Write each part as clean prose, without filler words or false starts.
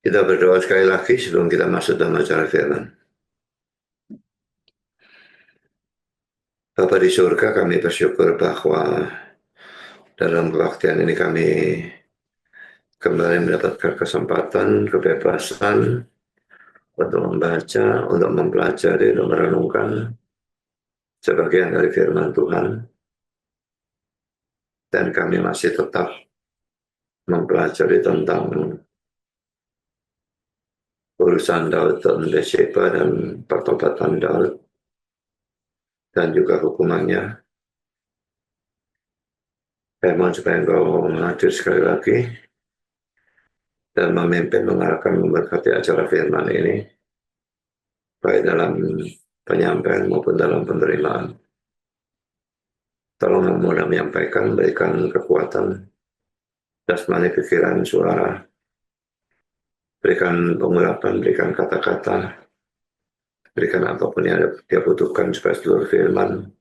Kita berdoa sekali lagi sebelum kita masuk dalam acara firman. Bapa di surga, kami bersyukur bahwa dalam kebaktian ini kami kembali mendapatkan kesempatan, kebebasan untuk membaca, untuk mempelajari, untuk merenungkan sebagian dari firman Tuhan. Dan kami masih tetap mempelajari tentang urusan Daud dan Bathsheba dan pertobatan Daud dan juga hukumannya. Saya mohon supaya Engkau hadir sekali lagi dan memimpin, mengarahkan, memberkati acara firman ini, baik dalam penyampaian maupun dalam penerimaan. Tolong yang mudah menyampaikan, berikan kekuatan, jasmani, pikiran, suara, berikan pengurapan, berikan kata-kata, berikan apapun yang dia butuhkan supaya seluruh firman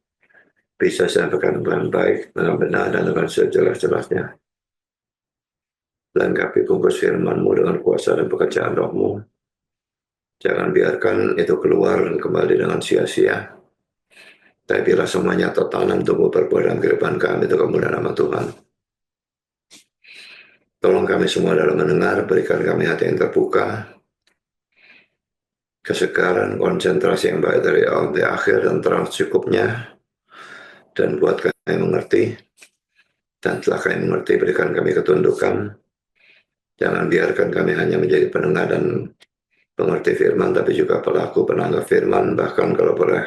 bisa disampaikan dengan baik, dengan benar, dan dengan sejelas-jelasnya. Lengkapi bungkus firman-Mu dengan kuasa dan pekerjaan Roh-Mu. Jangan biarkan itu keluar dan kembali dengan sia-sia. Tapi bila semuanya tertanam tumbuh berbuah dalam kehidupan kami, itu kemuliaan nama Tuhan. Tolong kami semua dalam mendengar, berikan kami hati yang terbuka, kesegaran, konsentrasi yang baik dari awal sampai akhir dan terang cukupnya, dan buat kami mengerti. Dan setelah kami mengerti, berikan kami ketundukan. Jangan biarkan kami hanya menjadi pendengar dan pengerti firman, tapi juga pelaku penanggap firman, bahkan kalau boleh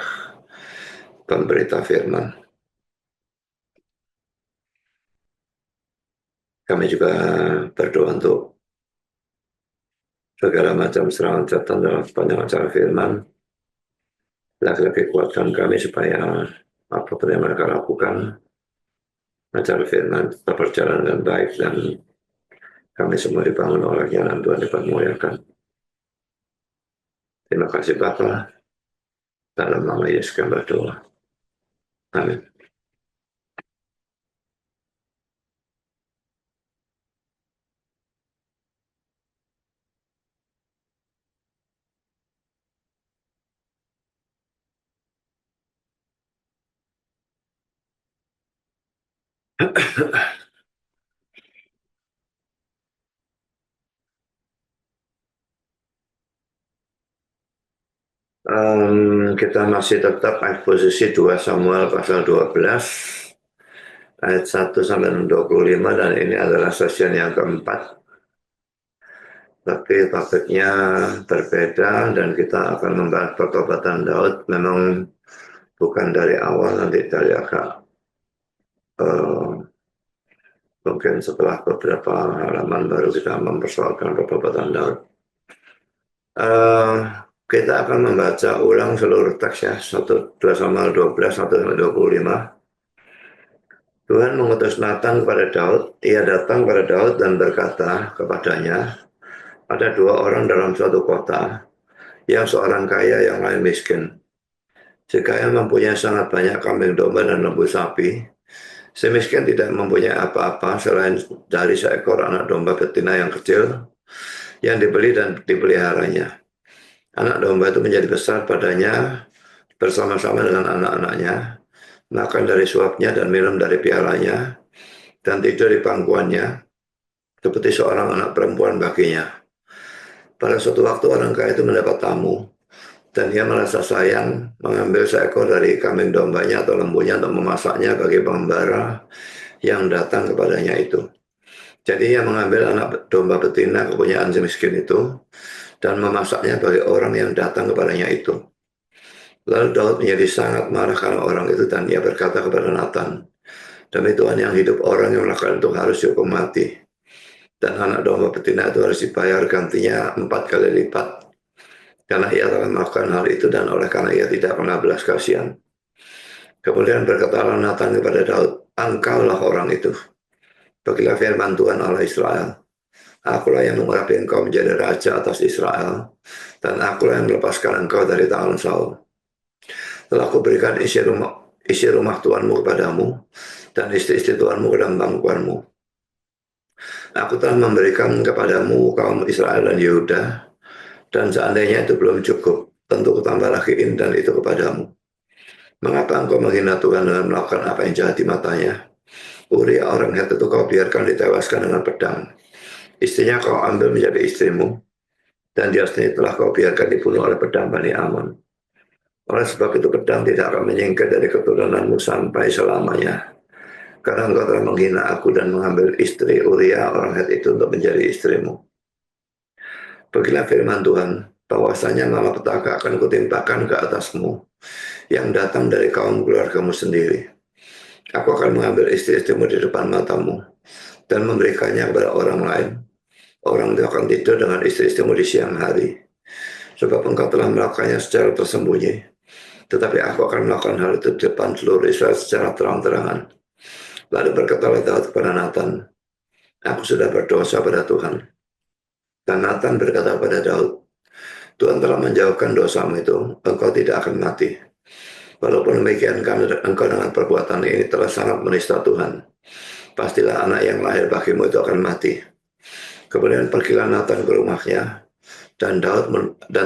pemberita firman. Kami juga berdoa untuk segala macam serangan setan dalam sepanjang acara firman. Lagi-lagi kuatkan kami supaya apapun yang mereka lakukan, acara firman tetap berjalan dengan baik dan kami semua dibangun oleh jalan Tuhan dipermuliakan. Terima kasih Bapa, dalam nama Yesus kami berdoa. Amin. Kita masih tetap eksposisi 2 Samuel pasal 12 ayat 1 sampai 25 dan ini adalah session yang keempat. Tapi topiknya berbeda dan kita akan membahas pertobatan Daud. Memang bukan dari awal, nanti dari agak mungkin setelah beberapa halaman baru kita mempersoalkan pertobatan Daud. Kita akan membaca ulang seluruh teks ya, 2 Samuel 12, 1 sampai 25. Tuhan mengutus Nathan kepada Daud. Ia datang kepada Daud dan berkata kepadanya, ada 2 orang dalam suatu kota, yang seorang kaya, yang lain miskin. Si kaya mempunyai sangat banyak kambing domba dan lembu sapi. Si miskin tidak mempunyai apa-apa selain dari seekor anak domba betina yang kecil, yang dibeli dan dipeliharanya. Anak domba itu menjadi besar padanya bersama-sama dengan anak-anaknya, makan dari suapnya dan minum dari pialanya, dan tidur di pangkuannya, seperti seorang anak perempuan baginya. Pada suatu waktu orang kaya itu mendapat tamu, dan ia merasa sayang mengambil seekor dari kambing dombanya atau lembunya untuk memasaknya bagi pengembara yang datang kepadanya itu. Jadi ia mengambil anak domba betina kepunyaan si miskin itu, dan memasaknya bagi orang yang datang kepadanya itu. Lalu Daud menjadi sangat marah karena orang itu, dan ia berkata kepada Nathan, demi Tuhan yang hidup, orang yang melakukan itu harus dihukum mati. Dan anak domba betina itu harus dibayar gantinya 4 kali lipat. Karena ia telah melakukan hal itu dan oleh karena ia tidak pernah belas kasihan. Kemudian berkatalah Nathan kepada Daud, engkaulah orang itu. Bagilah firman Tuhan Allah Israel. Akulah yang mengurapi engkau menjadi raja atas Israel, dan akulah yang melepaskan engkau dari tangan Saul. Telah aku berikan isi rumah Tuhanmu kepadamu, dan istri-istri Tuhanmu ke dalam pangkuanmu. Aku telah memberikan kepadamu kaum Israel dan Yehuda, dan seandainya itu belum cukup, tentu kutambah lagiin dan itu kepadamu. Mengapa engkau menghina Tuhan dengan melakukan apa yang jahat di matanya? Uria orang Het itu kau biarkan ditewaskan dengan pedang. Istrinya kau ambil menjadi istrimu, dan dia sendiri telah kau biarkan dibunuh oleh pedang Bani Ammon. Oleh sebab itu pedang tidak akan menyingkir dari keturunanmu sampai selamanya. Karena engkau telah menghina aku dan mengambil istri Uria orang Het itu untuk menjadi istrimu. Beginilah firman Tuhan, bahwasanya malapetaka akan kutimpakan ke atasmu, yang datang dari kaum keluargamu sendiri. Aku akan mengambil istri-istrimu di depan matamu, dan memberikannya kepada orang lain. Orang itu akan tidur dengan istri-istrimu di siang hari, sebab engkau telah melakukannya secara tersembunyi. Tetapi aku akan melakukan hal itu di depan seluruh Israel secara terang-terangan. Lalu berkatalah Daud kepada Nathan, aku sudah berdosa pada Tuhan. Dan Nathan berkata kepada Daud, Tuhan telah menjauhkan dosamu itu, engkau tidak akan mati. Walaupun demikian, engkau dengan perbuatan ini telah sangat menista Tuhan. Pastilah anak yang lahir bagimu itu akan mati. Kemudian pergilah Nathan ke rumahnya, dan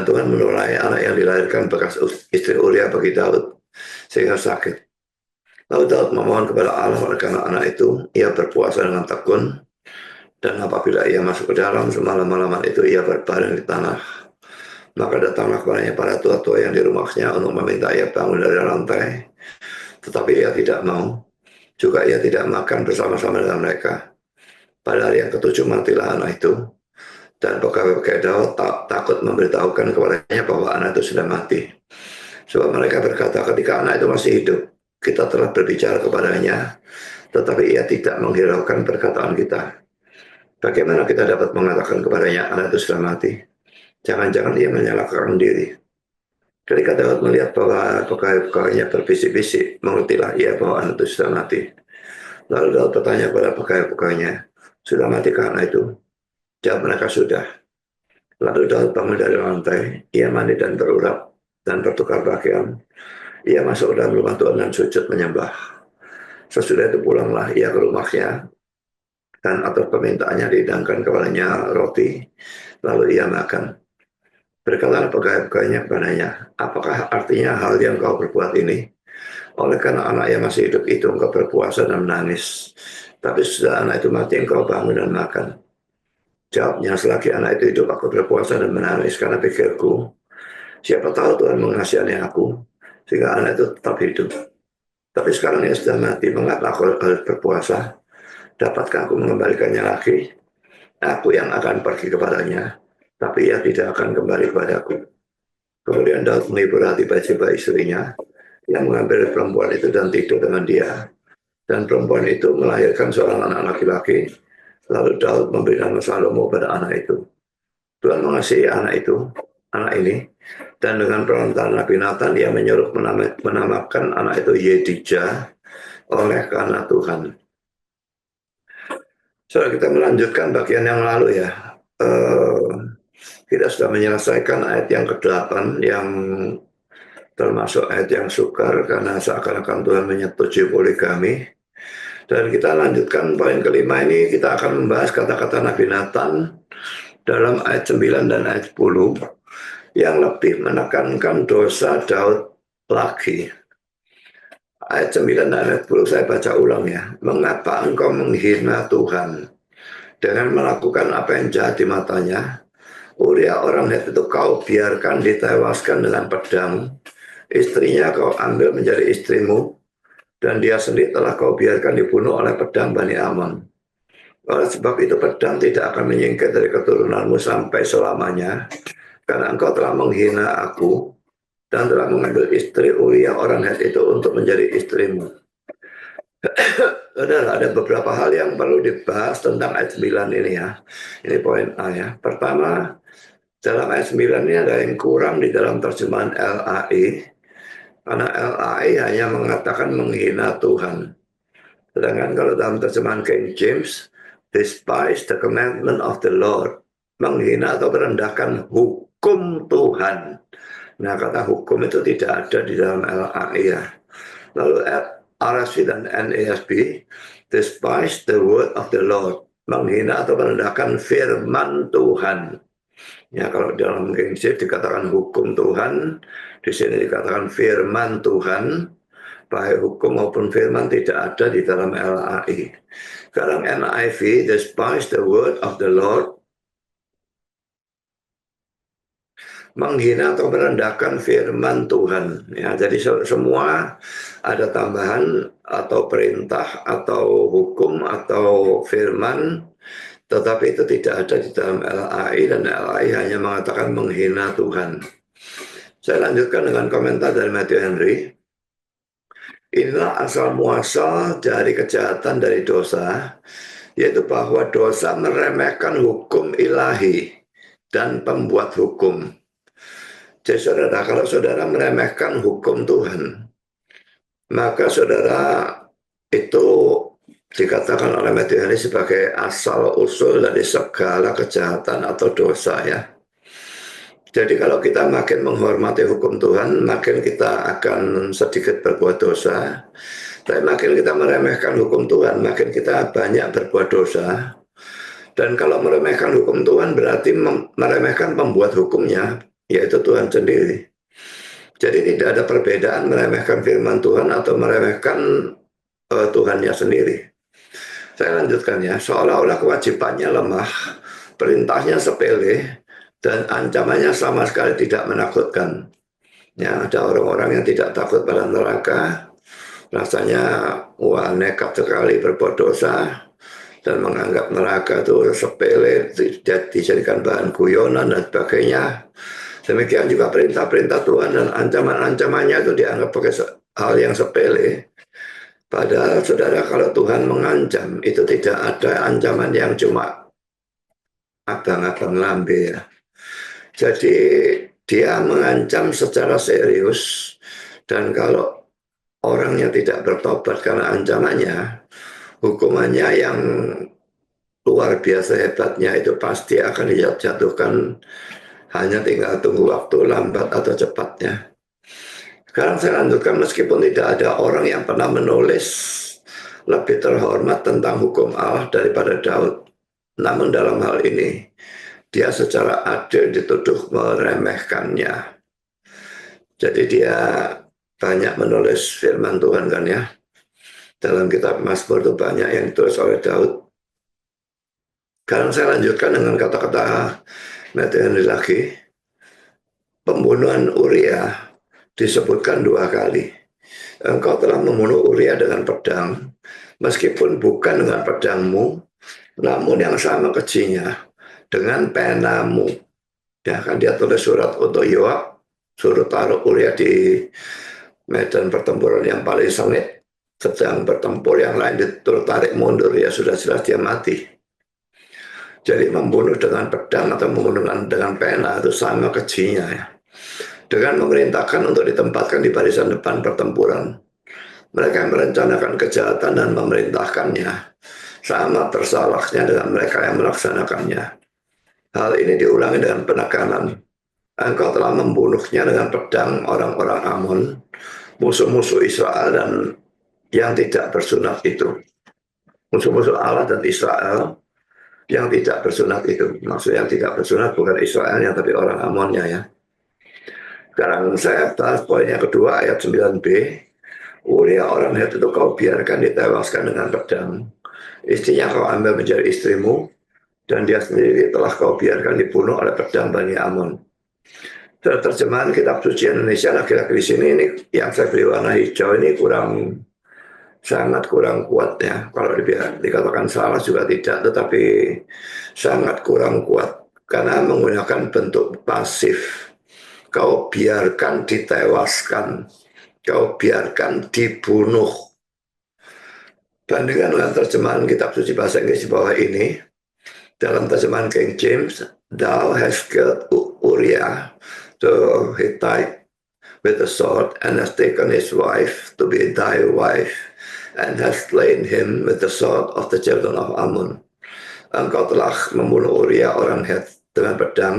Tuhan menulai anak yang dilahirkan bekas istri Uria bagi Daud, sehingga sakit. Lalu Daud memohon kepada Allah karena anak itu, ia berpuasa dengan tekun, dan apabila ia masuk ke dalam, semalam-malaman itu ia berbaring di tanah. Maka datanglah kepadanya para tua-tua yang di rumahnya untuk meminta ia bangun dari lantai. Tetapi ia tidak mau. Juga ia tidak makan bersama-sama dengan mereka. Pada hari yang ketujuh matilah anak itu. Dan pegawai-pegawai Daud takut memberitahukan kepadanya bahwa anak itu sudah mati. Sebab mereka berkata ketika anak itu masih hidup, kita telah berbicara kepadanya, tetapi ia tidak menghiraukan perkataan kita. Bagaimana kita dapat mengatakan kepadanya anak itu sudah mati? Jangan-jangan ia menyalahkan diri. Ketika Daud melihat bahwa pegawai-pegawainya berbisik-bisik, mengertilah ia bahwa anak itu sudah mati. Lalu Daud bertanya kepada pegawai-pegawainya, sudah matikah anak itu? Jawab mereka sudah. Lalu Daud bangun dari lantai, ia mandi dan berurap, dan bertukar pakaian. Ia masuk dalam rumah Tuhan dan sujud menyembah. Sesudah itu pulanglah ia ke rumahnya, dan atas permintaannya dihidangkan kepadanya roti, lalu ia makan. Berkatalah pegawai-pegawainya kepadanya, apakah artinya hal yang kau berbuat ini? Oleh karena anak yang masih hidup itu engkau berpuasa dan menangis. Tapi sudah anak itu mati engkau bangun dan makan. Jawabnya, selagi anak itu hidup aku berpuasa dan menangis karena pikirku, siapa tahu Tuhan mengasihani aku sehingga anak itu tetap hidup. Tapi sekarang ia sudah mati, mengapa aku harus berpuasa? Dapatkah aku mengembalikannya lagi? Aku yang akan pergi kepadanya, tapi ia tidak akan kembali kepadaku. Kemudian Daud menghibur hati Batsheba istrinya, yang mengambil perempuan itu dan tidur dengan dia. Dan perempuan itu melahirkan seorang anak laki-laki. Lalu Daud memberi nama Salomo pada anak itu. Tuhan mengasihi anak ini, dan dengan perantara Nabi Nathan ia menyuruh menamakan anak itu Yedijah oleh karena Tuhan. Kita melanjutkan bagian yang lalu ya. Kita sudah menyelesaikan ayat yang ke-8 yang termasuk ayat yang sukar karena seakan-akan Tuhan menyetujui poligami. Dan kita lanjutkan poin kelima ini, kita akan membahas kata-kata Nabi Nathan dalam ayat 9 dan ayat 10 yang lebih menekankan dosa Daud lagi. Ayat 9 dan ayat 10 saya baca ulang ya. Mengapa engkau menghina Tuhan dengan melakukan apa yang jahat di matanya? Uria orang Het itu kau biarkan ditewaskan dengan pedang. Istrinya kau ambil menjadi istrimu, dan dia sendiri telah kau biarkan dibunuh oleh pedang Bani Ammon. Oleh sebab itu pedang tidak akan menyingkir dari keturunanmu sampai selamanya, karena engkau telah menghina aku, dan telah mengambil istri Uria orang Het itu untuk menjadi istrimu. Ada beberapa hal yang perlu dibahas tentang ayat 9 ini ya. Ini poin A ya. Pertama, dalam ayat 9 ini ada yang kurang di dalam terjemahan LAI. Karena LAI hanya mengatakan menghina Tuhan. Sedangkan kalau dalam terjemahan King James, despise the commandment of the Lord. Menghina atau merendahkan hukum Tuhan. Nah, kata hukum itu tidak ada di dalam LAI ya. Lalu RSV dan NASB, despise the word of the Lord. menghina atau merendahkan firman Tuhan. Ya, kalau dalam King James dikatakan hukum Tuhan, di sini dikatakan firman Tuhan. Baik hukum maupun firman tidak ada di dalam LAI. Sekarang NIV, despise the word of the Lord, menghina atau merendahkan firman Tuhan. Ya, jadi semua ada tambahan atau perintah atau hukum atau firman, tetapi itu tidak ada di dalam LAI, dan LAI hanya mengatakan menghina Tuhan. Saya lanjutkan dengan komentar dari Matthew Henry. Inilah asal muasal dari kejahatan dari dosa, yaitu bahwa dosa meremehkan hukum ilahi dan pembuat hukum. Jadi saudara, kalau saudara meremehkan hukum Tuhan, maka saudara itu dikatakan oleh Matthew Henry sebagai asal usul dari segala kejahatan atau dosa, ya. Jadi kalau kita makin menghormati hukum Tuhan, makin kita akan sedikit berbuat dosa. Tapi makin kita meremehkan hukum Tuhan, makin kita banyak berbuat dosa. Dan kalau meremehkan hukum Tuhan berarti meremehkan pembuat hukumnya, yaitu Tuhan sendiri. Jadi tidak ada perbedaan meremehkan firman Tuhan atau meremehkan Tuhannya sendiri. Saya lanjutkan, ya. Seolah-olah kewajibannya lemah, perintahnya sepele, dan ancamannya sama sekali tidak menakutkan. Ya, ada orang-orang yang tidak takut pada neraka, rasanya wah nekat sekali berbuat dosa dan menganggap neraka itu sepele, tidak dijadikan bahan guyonan dan sebagainya. Demikian juga perintah-perintah Tuhan dan ancaman-ancamannya itu dianggap sebagai hal yang sepele. Padahal saudara, kalau Tuhan mengancam itu tidak ada ancaman yang cuma abang-abang lambe, ya. Jadi dia mengancam secara serius, dan kalau orangnya tidak bertobat karena ancamannya, hukumannya yang luar biasa hebatnya itu pasti akan dijatuhkan, hanya tinggal tunggu waktu lambat atau cepatnya. Sekarang saya lanjutkan, meskipun tidak ada orang yang pernah menulis lebih terhormat tentang hukum Allah daripada Daud, namun dalam hal ini dia secara adil dituduh meremehkannya. Jadi dia banyak menulis firman Tuhan, kan, ya. Dalam kitab Mazmur itu banyak yang ditulis oleh Daud. Sekarang saya lanjutkan dengan kata-kata Matthew Henry lagi. Pembunuhan Uria disebutkan 2 kali. Engkau telah membunuh Uria dengan pedang, meskipun bukan dengan pedangmu, namun yang sama kejinya, dengan penamu. Ya, kan dia tulis surat untuk Yoab, suruh taruh Uria di medan pertempuran yang paling sengit, sedang bertempur, yang lain ditarik mundur, ya sudah jelas dia mati. Jadi membunuh dengan pedang atau membunuh dengan pena itu sama kejinya, ya. Dengan memerintahkan untuk ditempatkan di barisan depan pertempuran, mereka yang merencanakan kejahatan dan memerintahkannya sama bersalahnya dengan mereka yang melaksanakannya. Hal ini diulangi dengan penekanan. Engkau telah membunuhnya dengan pedang orang-orang Amon, musuh-musuh Israel dan yang tidak bersunat itu. Musuh-musuh Allah dan Israel yang tidak bersunat itu. Maksudnya yang tidak bersunat bukan Israelnya, tapi orang Amonnya, ya. Sekarang saya bahas poin yang kedua, ayat 9b. Uria orang Het itu kau biarkan ditewaskan dengan pedang. Istrinya kau ambil menjadi istrimu, dan dia sendiri telah kau biarkan dibunuh oleh pedang Bani Amon. Terjemahan kitab suci Indonesia laki-laki di sini, ini yang saya beri warna hijau ini sangat kurang kuat, ya. Kalau dikatakan salah juga tidak, tetapi sangat kurang kuat karena menggunakan bentuk pasif. Kau biarkan ditewaskan, kau biarkan dibunuh. Bandingkan dengan terjemahan kitab suci bahasa Inggris di bawah ini, dalam terjemahan King James, thou hast killed Uriah the Hittite with a sword, and hast taken his wife to be thy wife, and hast slain him with the sword of the children of Ammon. Engkau telah membunuh Uriah orang Het dengan pedang,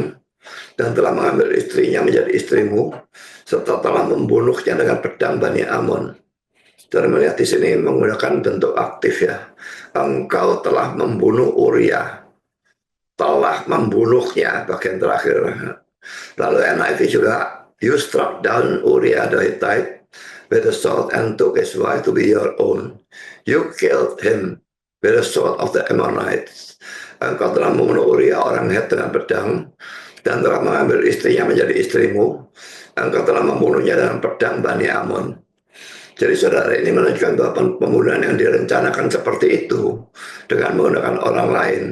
dan telah mengambil istrinya menjadi istrimu, serta telah membunuhnya dengan pedang Bani Amon. Saudara melihat di sini menggunakan bentuk aktif ya. Engkau telah membunuh Uria, telah membunuhnya bagian terakhir. Lalu NIV juga, you struck down Uriah the Hittite with a sword and took his wife to be your own. You killed him with the sword of the Ammonites. Engkau telah membunuh Uriah orang Het dengan pedang dan telah mengambil istrinya menjadi istrimu. Engkau telah membunuhnya dengan pedang Bani Amon. Jadi saudara, ini menunjukkan bahwa pembunuhan yang direncanakan seperti itu dengan menggunakan orang lain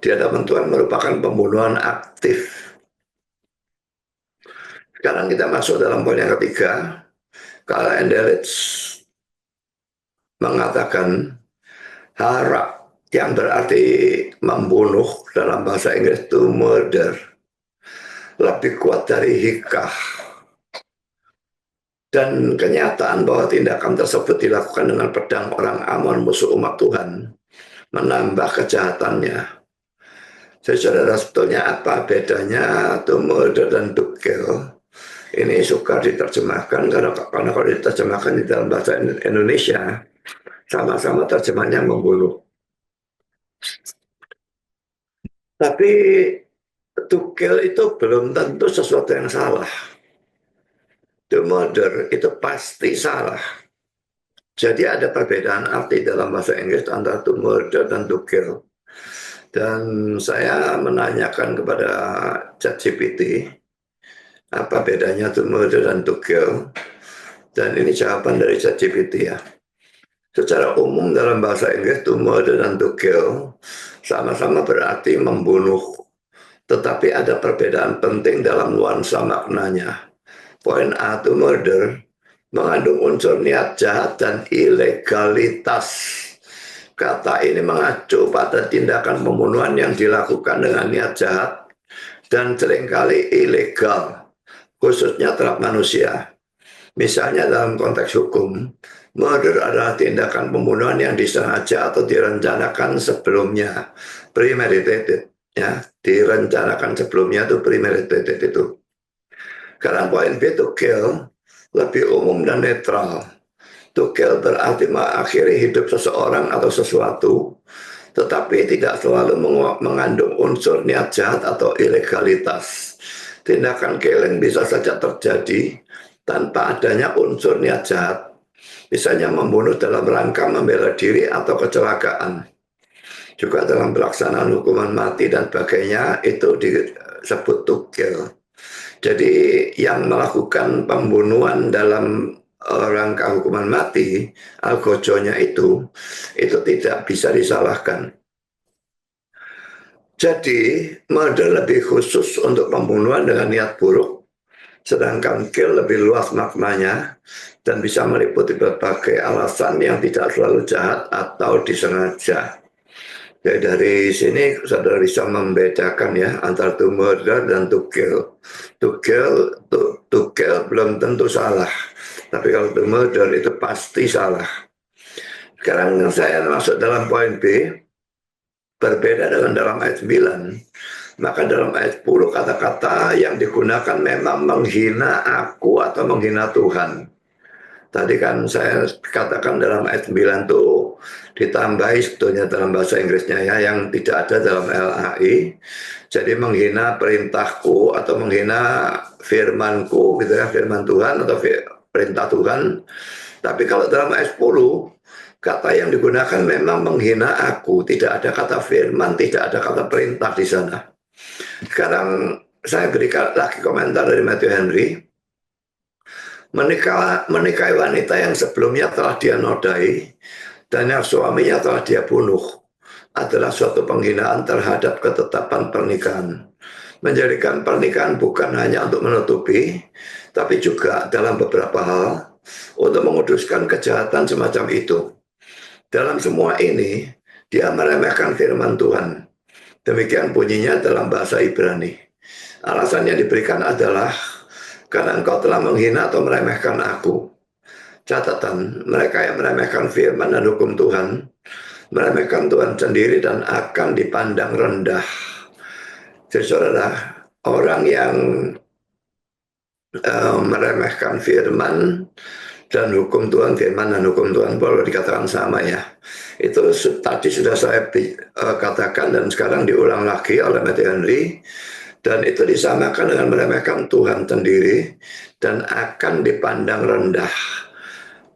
di hadapan Tuhan merupakan pembunuhan aktif. Sekarang kita masuk dalam poin yang ketiga. Carl Endelitz mengatakan harap, yang berarti membunuh dalam bahasa Inggris to murder, lebih kuat dari hikah. Dan kenyataan bahwa tindakan tersebut dilakukan dengan pedang orang Amon, musuh umat Tuhan, menambah kejahatannya. Jadi saudara, sebetulnya apa bedanya to murder dan to kill? Ini suka diterjemahkan karena kalau diterjemahkan di dalam bahasa Indonesia sama-sama terjemahnya membunuh. Tapi to kill itu belum tentu sesuatu yang salah. To murder itu pasti salah. Jadi ada perbedaan arti dalam bahasa Inggris antara to murder dan to kill. Dan saya menanyakan kepada ChatGPT apa bedanya to murder dan to kill. Dan ini jawaban dari ChatGPT ya. Secara umum dalam bahasa Inggris to murder dan to kill sama-sama berarti membunuh. Tetapi ada perbedaan penting dalam nuansa maknanya. Poin A, to murder, mengandung unsur niat jahat dan ilegalitas. Kata ini mengacu pada tindakan pembunuhan yang dilakukan dengan niat jahat dan seringkali ilegal, khususnya terhadap manusia. Misalnya dalam konteks hukum, murder adalah tindakan pembunuhan yang disengaja atau direncanakan sebelumnya, premeditated. Ya, direncanakan sebelumnya itu premeditated itu. Karena poin B, to kill, lebih umum dan netral. To kill berarti mengakhiri hidup seseorang atau sesuatu, tetapi tidak selalu mengandung unsur niat jahat atau ilegalitas. Tindakan killing bisa saja terjadi tanpa adanya unsur niat jahat. Misalnya membunuh dalam rangka membela diri atau kecelakaan. Juga dalam pelaksanaan hukuman mati dan sebagainya itu disebut to kill. Jadi yang melakukan pembunuhan dalam rangka hukuman mati, algojonya itu tidak bisa disalahkan. Jadi murder lebih khusus untuk pembunuhan dengan niat buruk, sedangkan kill lebih luas maknanya dan bisa meliputi berbagai alasan yang tidak selalu jahat atau disengaja. Jadi dari sini saudara bisa membedakan ya antara to murder dan to kill. To kill belum tentu salah, tapi kalau to murder itu pasti salah. Sekarang saya masuk dalam poin B, berbeda dengan dalam ayat 9. Maka dalam ayat 10 kata-kata yang digunakan memang menghina aku atau menghina Tuhan. Tadi kan saya katakan dalam ayat 9 tuh ditambahi sebetulnya dalam bahasa Inggrisnya ya, yang tidak ada dalam LAI. Jadi menghina perintahku atau menghina firmanku gitu ya, firman Tuhan atau perintah Tuhan. Tapi kalau dalam ayat 10 kata yang digunakan memang menghina aku, tidak ada kata firman, tidak ada kata perintah di sana. Sekarang saya berikan lagi komentar dari Matthew Henry. Menikahi wanita yang sebelumnya telah dia nodai dan yang suaminya telah dia bunuh adalah suatu penghinaan terhadap ketetapan pernikahan. Menjadikan pernikahan bukan hanya untuk menutupi, tapi juga dalam beberapa hal untuk menguduskan kejahatan semacam itu. Dalam semua ini, dia meremehkan firman Tuhan. Demikian bunyinya dalam bahasa Ibrani. Alasan yang diberikan adalah karena engkau telah menghina atau meremehkan aku. Catatan, mereka yang meremehkan firman dan hukum Tuhan, meremehkan Tuhan sendiri dan akan dipandang rendah. Jadi saudara, orang yang meremehkan firman Dan hukum Tuhan, firman dan hukum Tuhan boleh dikatakan sama ya. Itu tadi sudah saya katakan dan sekarang diulang lagi oleh Matthew Henry. Dan itu disamakan dengan meremehkan Tuhan sendiri dan akan dipandang rendah.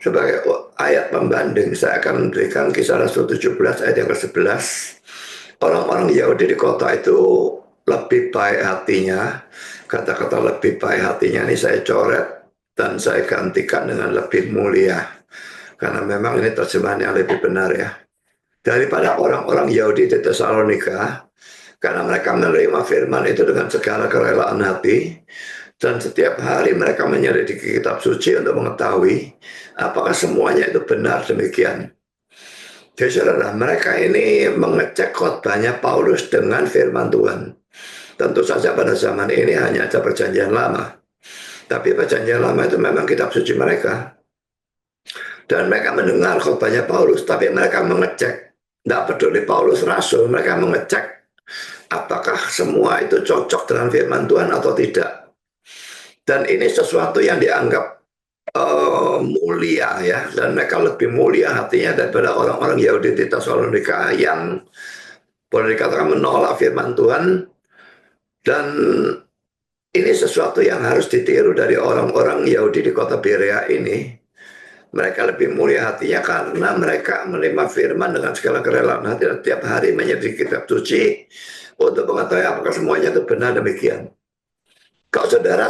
Sebagai ayat pembanding, saya akan memberikan Kisah Rasul 17 ayat yang ke-11. Orang-orang Yahudi di kota itu lebih baik hatinya. Kata-kata lebih baik hatinya ini saya coret dan saya gantikan dengan lebih mulia. Karena memang ini terjemahan yang lebih benar ya. Daripada orang-orang Yahudi di Tesalonika, karena mereka menerima firman itu dengan segala kerelaan hati, dan setiap hari mereka menyelidiki kitab suci untuk mengetahui apakah semuanya itu benar demikian. Jadi saudara, mereka ini mengecek khotbahnya Paulus dengan firman Tuhan. Tentu saja pada zaman ini hanya ada perjanjian lama. Tapi perjanjian lama itu memang kitab suci mereka. Dan mereka mendengar khotbahnya Paulus, tapi mereka mengecek. Tidak peduli Paulus rasul, mereka mengecek apakah semua itu cocok dengan firman Tuhan atau tidak. Dan ini sesuatu yang dianggap mulia ya, dan mereka lebih mulia hatinya daripada orang-orang Yahudi di Tesalonika yang boleh dikatakan menolak firman Tuhan. Dan ini sesuatu yang harus ditiru dari orang-orang Yahudi di kota Berea ini. Mereka lebih mulia hatinya karena mereka menerima firman dengan segala kerelaan hati dan tiap hari menyelidiki kitab suci untuk mengetahui apakah semuanya itu benar demikian. Kalau saudara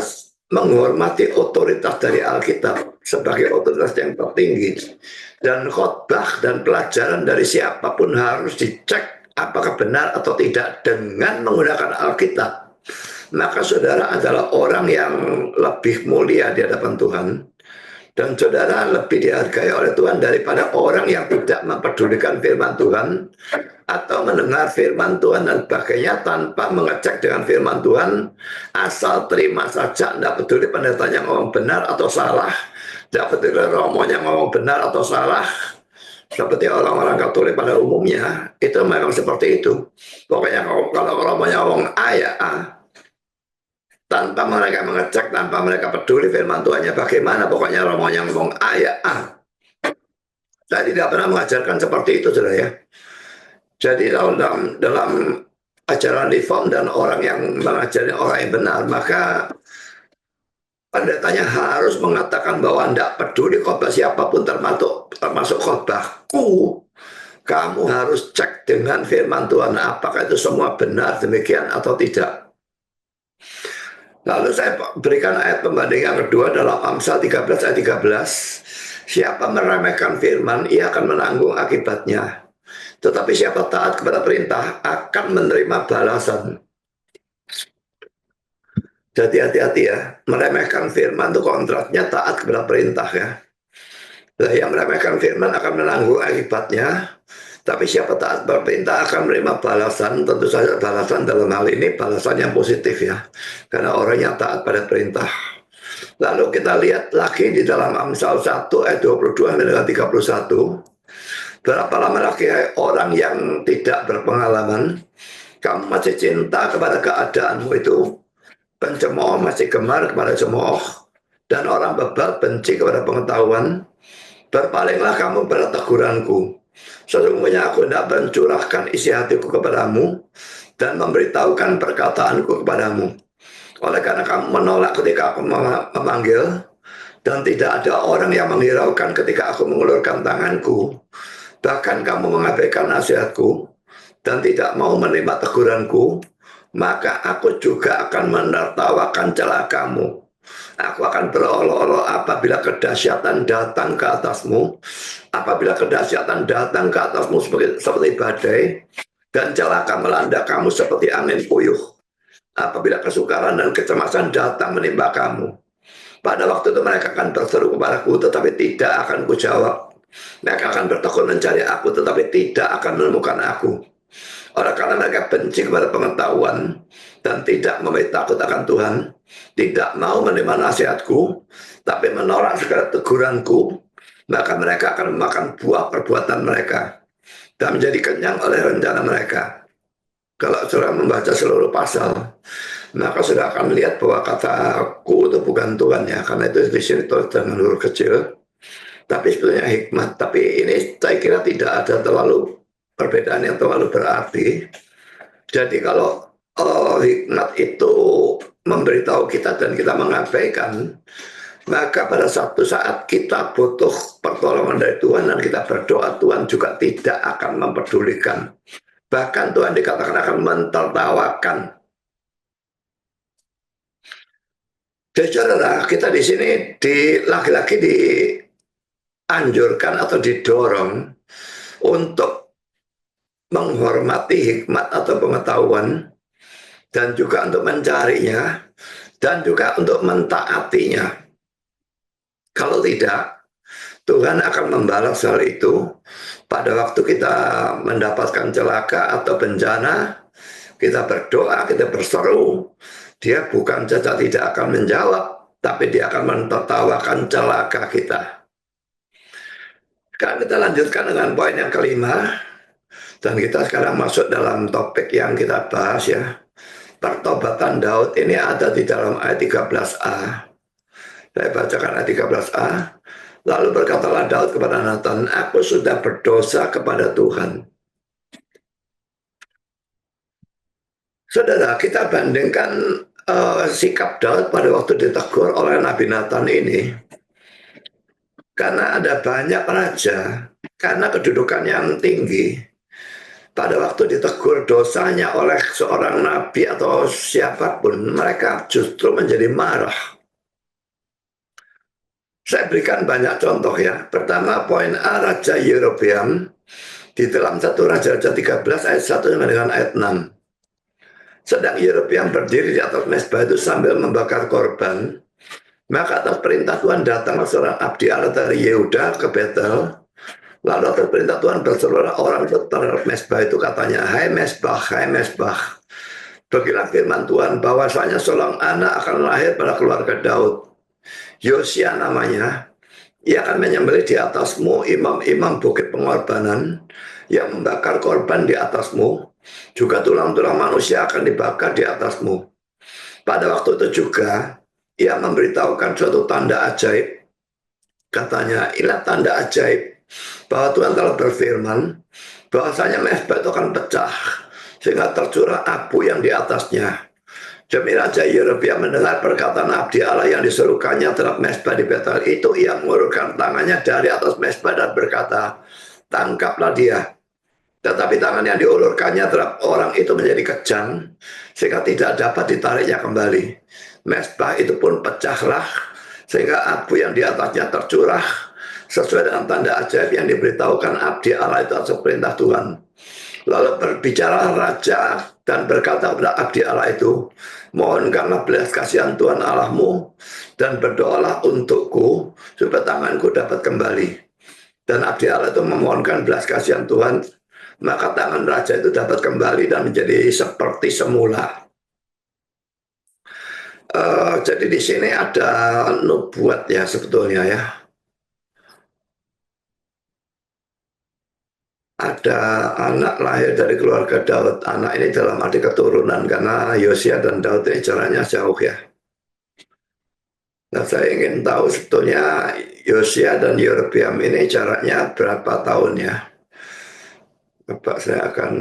menghormati otoritas dari Alkitab sebagai otoritas yang tertinggi, dan khotbah dan pelajaran dari siapapun harus dicek apakah benar atau tidak dengan menggunakan Alkitab, maka saudara adalah orang yang lebih mulia di hadapan Tuhan. Dan saudara lebih dihargai oleh Tuhan daripada orang yang tidak mempedulikan firman Tuhan atau mendengar firman Tuhan dan sebagainya tanpa mengecek dengan firman Tuhan, asal terima saja, tidak peduli pendetanya ngomong benar atau salah, tidak peduli romonya ngomong benar atau salah. Seperti orang-orang Katolik pada umumnya, itu memang seperti itu. Pokoknya kalau romonya ngomong A ya A, tanpa mereka mengecek, tanpa mereka peduli firman Tuhannya bagaimana, pokoknya romonya ngomong A ya A. Saya tidak pernah mengajarkan seperti itu, saudara ya. Jadi dalam ajaran reform dan orang yang mengajari orang yang benar, maka pendetanya harus mengatakan bahwa tidak peduli khotbah siapapun, termasuk khotbahku, kamu harus cek dengan firman Tuhan apakah itu semua benar demikian atau tidak. Lalu saya berikan ayat pembanding yang kedua dalam Amsal 13 ayat 13. Siapa meremehkan firman, ia akan menanggung akibatnya. Tetapi siapa taat kepada perintah akan menerima balasan. Jadi hati-hati ya, meremehkan firman itu kontraknya taat kepada perintah ya. Nah, yang meremehkan firman akan menanggung akibatnya. Tapi siapa taat berperintah akan menerima balasan. Tentu saja balasan dalam hal ini balasan yang positif ya, karena orang yang taat pada perintah. Lalu kita lihat lagi di dalam Amsal 1 ayat 22 dan 31. Berapa lama lagi orang yang tidak berpengalaman, kamu masih cinta kepada keadaanmu itu, pencemooh masih gemar kepada cemooh, dan orang bebal benci kepada pengetahuan. Berpalinglah kamu pada teguranku. Sesungguhnya aku tidak mencurahkan isi hatiku kepadamu dan memberitahukan perkataanku kepadamu. Oleh karena kamu menolak ketika aku memanggil, dan tidak ada orang yang menghiraukan ketika aku mengulurkan tanganku. Bahkan kamu mengabaikan nasihatku dan tidak mau menerima teguranku, maka aku juga akan menertawakan celah kamu. Aku akan berolok-olok apabila kedahsyatan datang ke atasmu, apabila kedahsyatan datang ke atasmu seperti badai, dan celaka melanda kamu seperti angin puyuh. Apabila kesukaran dan kecemasan datang menimpa kamu, pada waktu itu mereka akan berseru kepadaku, tetapi tidak akan kujawab. Mereka akan bertekun mencari aku, tetapi tidak akan menemukan aku. Oleh karena mereka benci kepada pengetahuan dan tidak memiliki takut akan Tuhan, tidak mau menerima nasihatku, tapi menolak segala teguranku, maka mereka akan memakan buah perbuatan mereka dan menjadi kenyang oleh rencana mereka. Kalau saudara membaca seluruh pasal, maka saudara akan melihat bahwa kata aku itu bukan Tuhan ya, karena itu di sini tulis dengan huruf kecil. Tapi sebetulnya hikmat. Tapi ini saya kira tidak ada terlalu perbedaan yang terlalu berarti. Jadi kalau hikmat itu memberitahu kita dan kita mengabaikan, maka pada suatu saat kita butuh pertolongan dari Tuhan dan kita berdoa, Tuhan juga tidak akan mempedulikan. Bahkan Tuhan dikatakan akan mentertawakan. Jadi saudara, kita di sini lagi-lagi dianjurkan atau didorong untuk menghormati hikmat atau pengetahuan dan juga untuk mencarinya dan juga untuk mentaatinya. Kalau tidak, Tuhan akan membalas hal itu pada waktu kita mendapatkan celaka atau bencana. Kita berdoa, kita berseru, dia bukan saja tidak akan menjawab, tapi dia akan mentertawakan celaka kita. Sekarang kita lanjutkan dengan poin yang kelima, dan kita sekarang masuk dalam topik yang kita bahas ya. Pertobatan Daud ini ada di dalam ayat 13a. Saya bacakan ayat 13a. Lalu berkatalah Daud kepada Nathan, aku sudah berdosa kepada Tuhan. Saudara, kita bandingkan sikap Daud pada waktu ditegur oleh Nabi Nathan ini. Karena ada banyak raja, karena kedudukan yang tinggi, pada waktu ditegur dosanya oleh seorang nabi atau siapapun, mereka justru menjadi marah. Saya berikan banyak contoh ya. Pertama, poin A, Raja Yerobeam di dalam 1 Raja-Raja 13 ayat 1 dengan ayat 6. Sedang Yerobeam berdiri di atas mezbah itu sambil membakar korban. Maka atas perintah Tuhan datanglah seorang abdi Allah dari Yehuda ke Betel. Lalu atas perintah Tuhan berseluruh orang terhadap mezbah itu, katanya, hai mezbah, beginilah firman Tuhan, bahwasanya seorang anak akan lahir pada keluarga Daud. Yosia namanya. Ia akan menyembelih di atasmu imam-imam bukit pengorbanan yang membakar korban di atasmu. Juga tulang-tulang manusia akan dibakar di atasmu. Pada waktu itu juga ia memberitahukan suatu tanda ajaib. Katanya, inilah tanda ajaib bahwa Tuhan telah berfirman bahwasanya mezbah itu akan pecah sehingga tercurah abu yang di atasnya. Demi Raja Yerobeam mendengar perkataan abdi Allah yang diserukannya terhadap mezbah di Betel itu, ia mengulurkan tangannya dari atas mezbah dan berkata, tangkaplah dia. Tetapi tangan yang diulurkannya terhadap orang itu menjadi kejang sehingga tidak dapat ditariknya kembali. Mezbah itu pun pecahlah sehingga abu yang di atasnya tercurah sesuai dengan tanda ajaib yang diberitahukan abdi Allah itu atas perintah Tuhan. Lalu berbicara raja dan berkata kepada abdi Allah itu, mohonkanlah belas kasihan Tuhan Allahmu dan berdoalah untukku supaya tanganku dapat kembali. Dan abdi Allah itu memohonkan belas kasihan Tuhan, maka tangan raja itu dapat kembali dan menjadi seperti semula. Jadi di sini ada nubuat ya sebetulnya ya. Ada anak lahir dari keluarga Daud. Anak ini dalam arti keturunan, karena Yosia dan Daud ini jaraknya jauh ya. Nah, saya ingin tahu sebetulnya Yosia dan Yerobeam ini jaraknya berapa tahun ya. Bapak, saya akan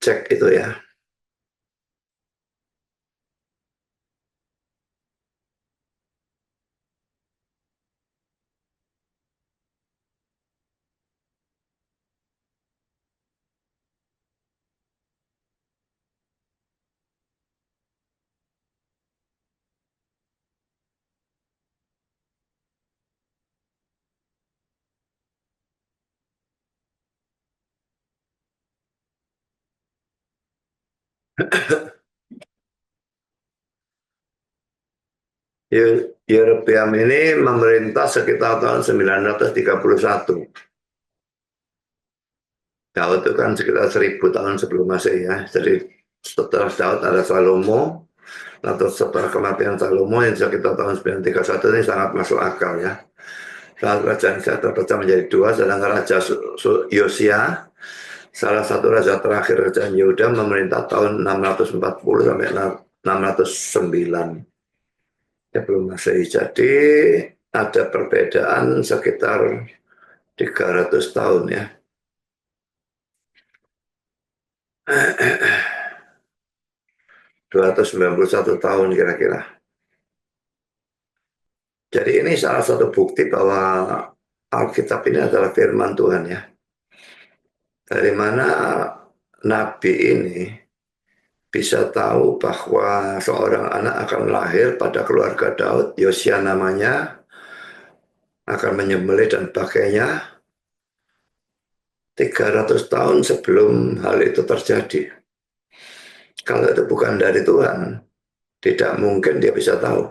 cek itu ya. Yerobeam ini memerintah sekitar tahun 931. Daud itu kan sekitar 1000 tahun sebelum Masehi ya. Jadi setelah Daud ada Salomo, atau setelah kematian Salomo yang sekitar tahun 931 ini sangat masuk akal ya. Saat kerajaan saya terpecah menjadi dua, sedangkan Raja Yosia, salah satu raja terakhir kerajaan Yehuda, memerintah tahun 640 sampai 609 sebelum Masehi. Jadi ada perbedaan sekitar 300 tahun ya. 291 tahun kira-kira. Jadi ini salah satu bukti bahwa Alkitab ini adalah firman Tuhan ya. Dari mana Nabi ini bisa tahu bahwa seorang anak akan lahir pada keluarga Daud, Yosia namanya, akan menyembelih dan sebagainya 300 tahun sebelum hal itu terjadi. Kalau itu bukan dari Tuhan, tidak mungkin dia bisa tahu.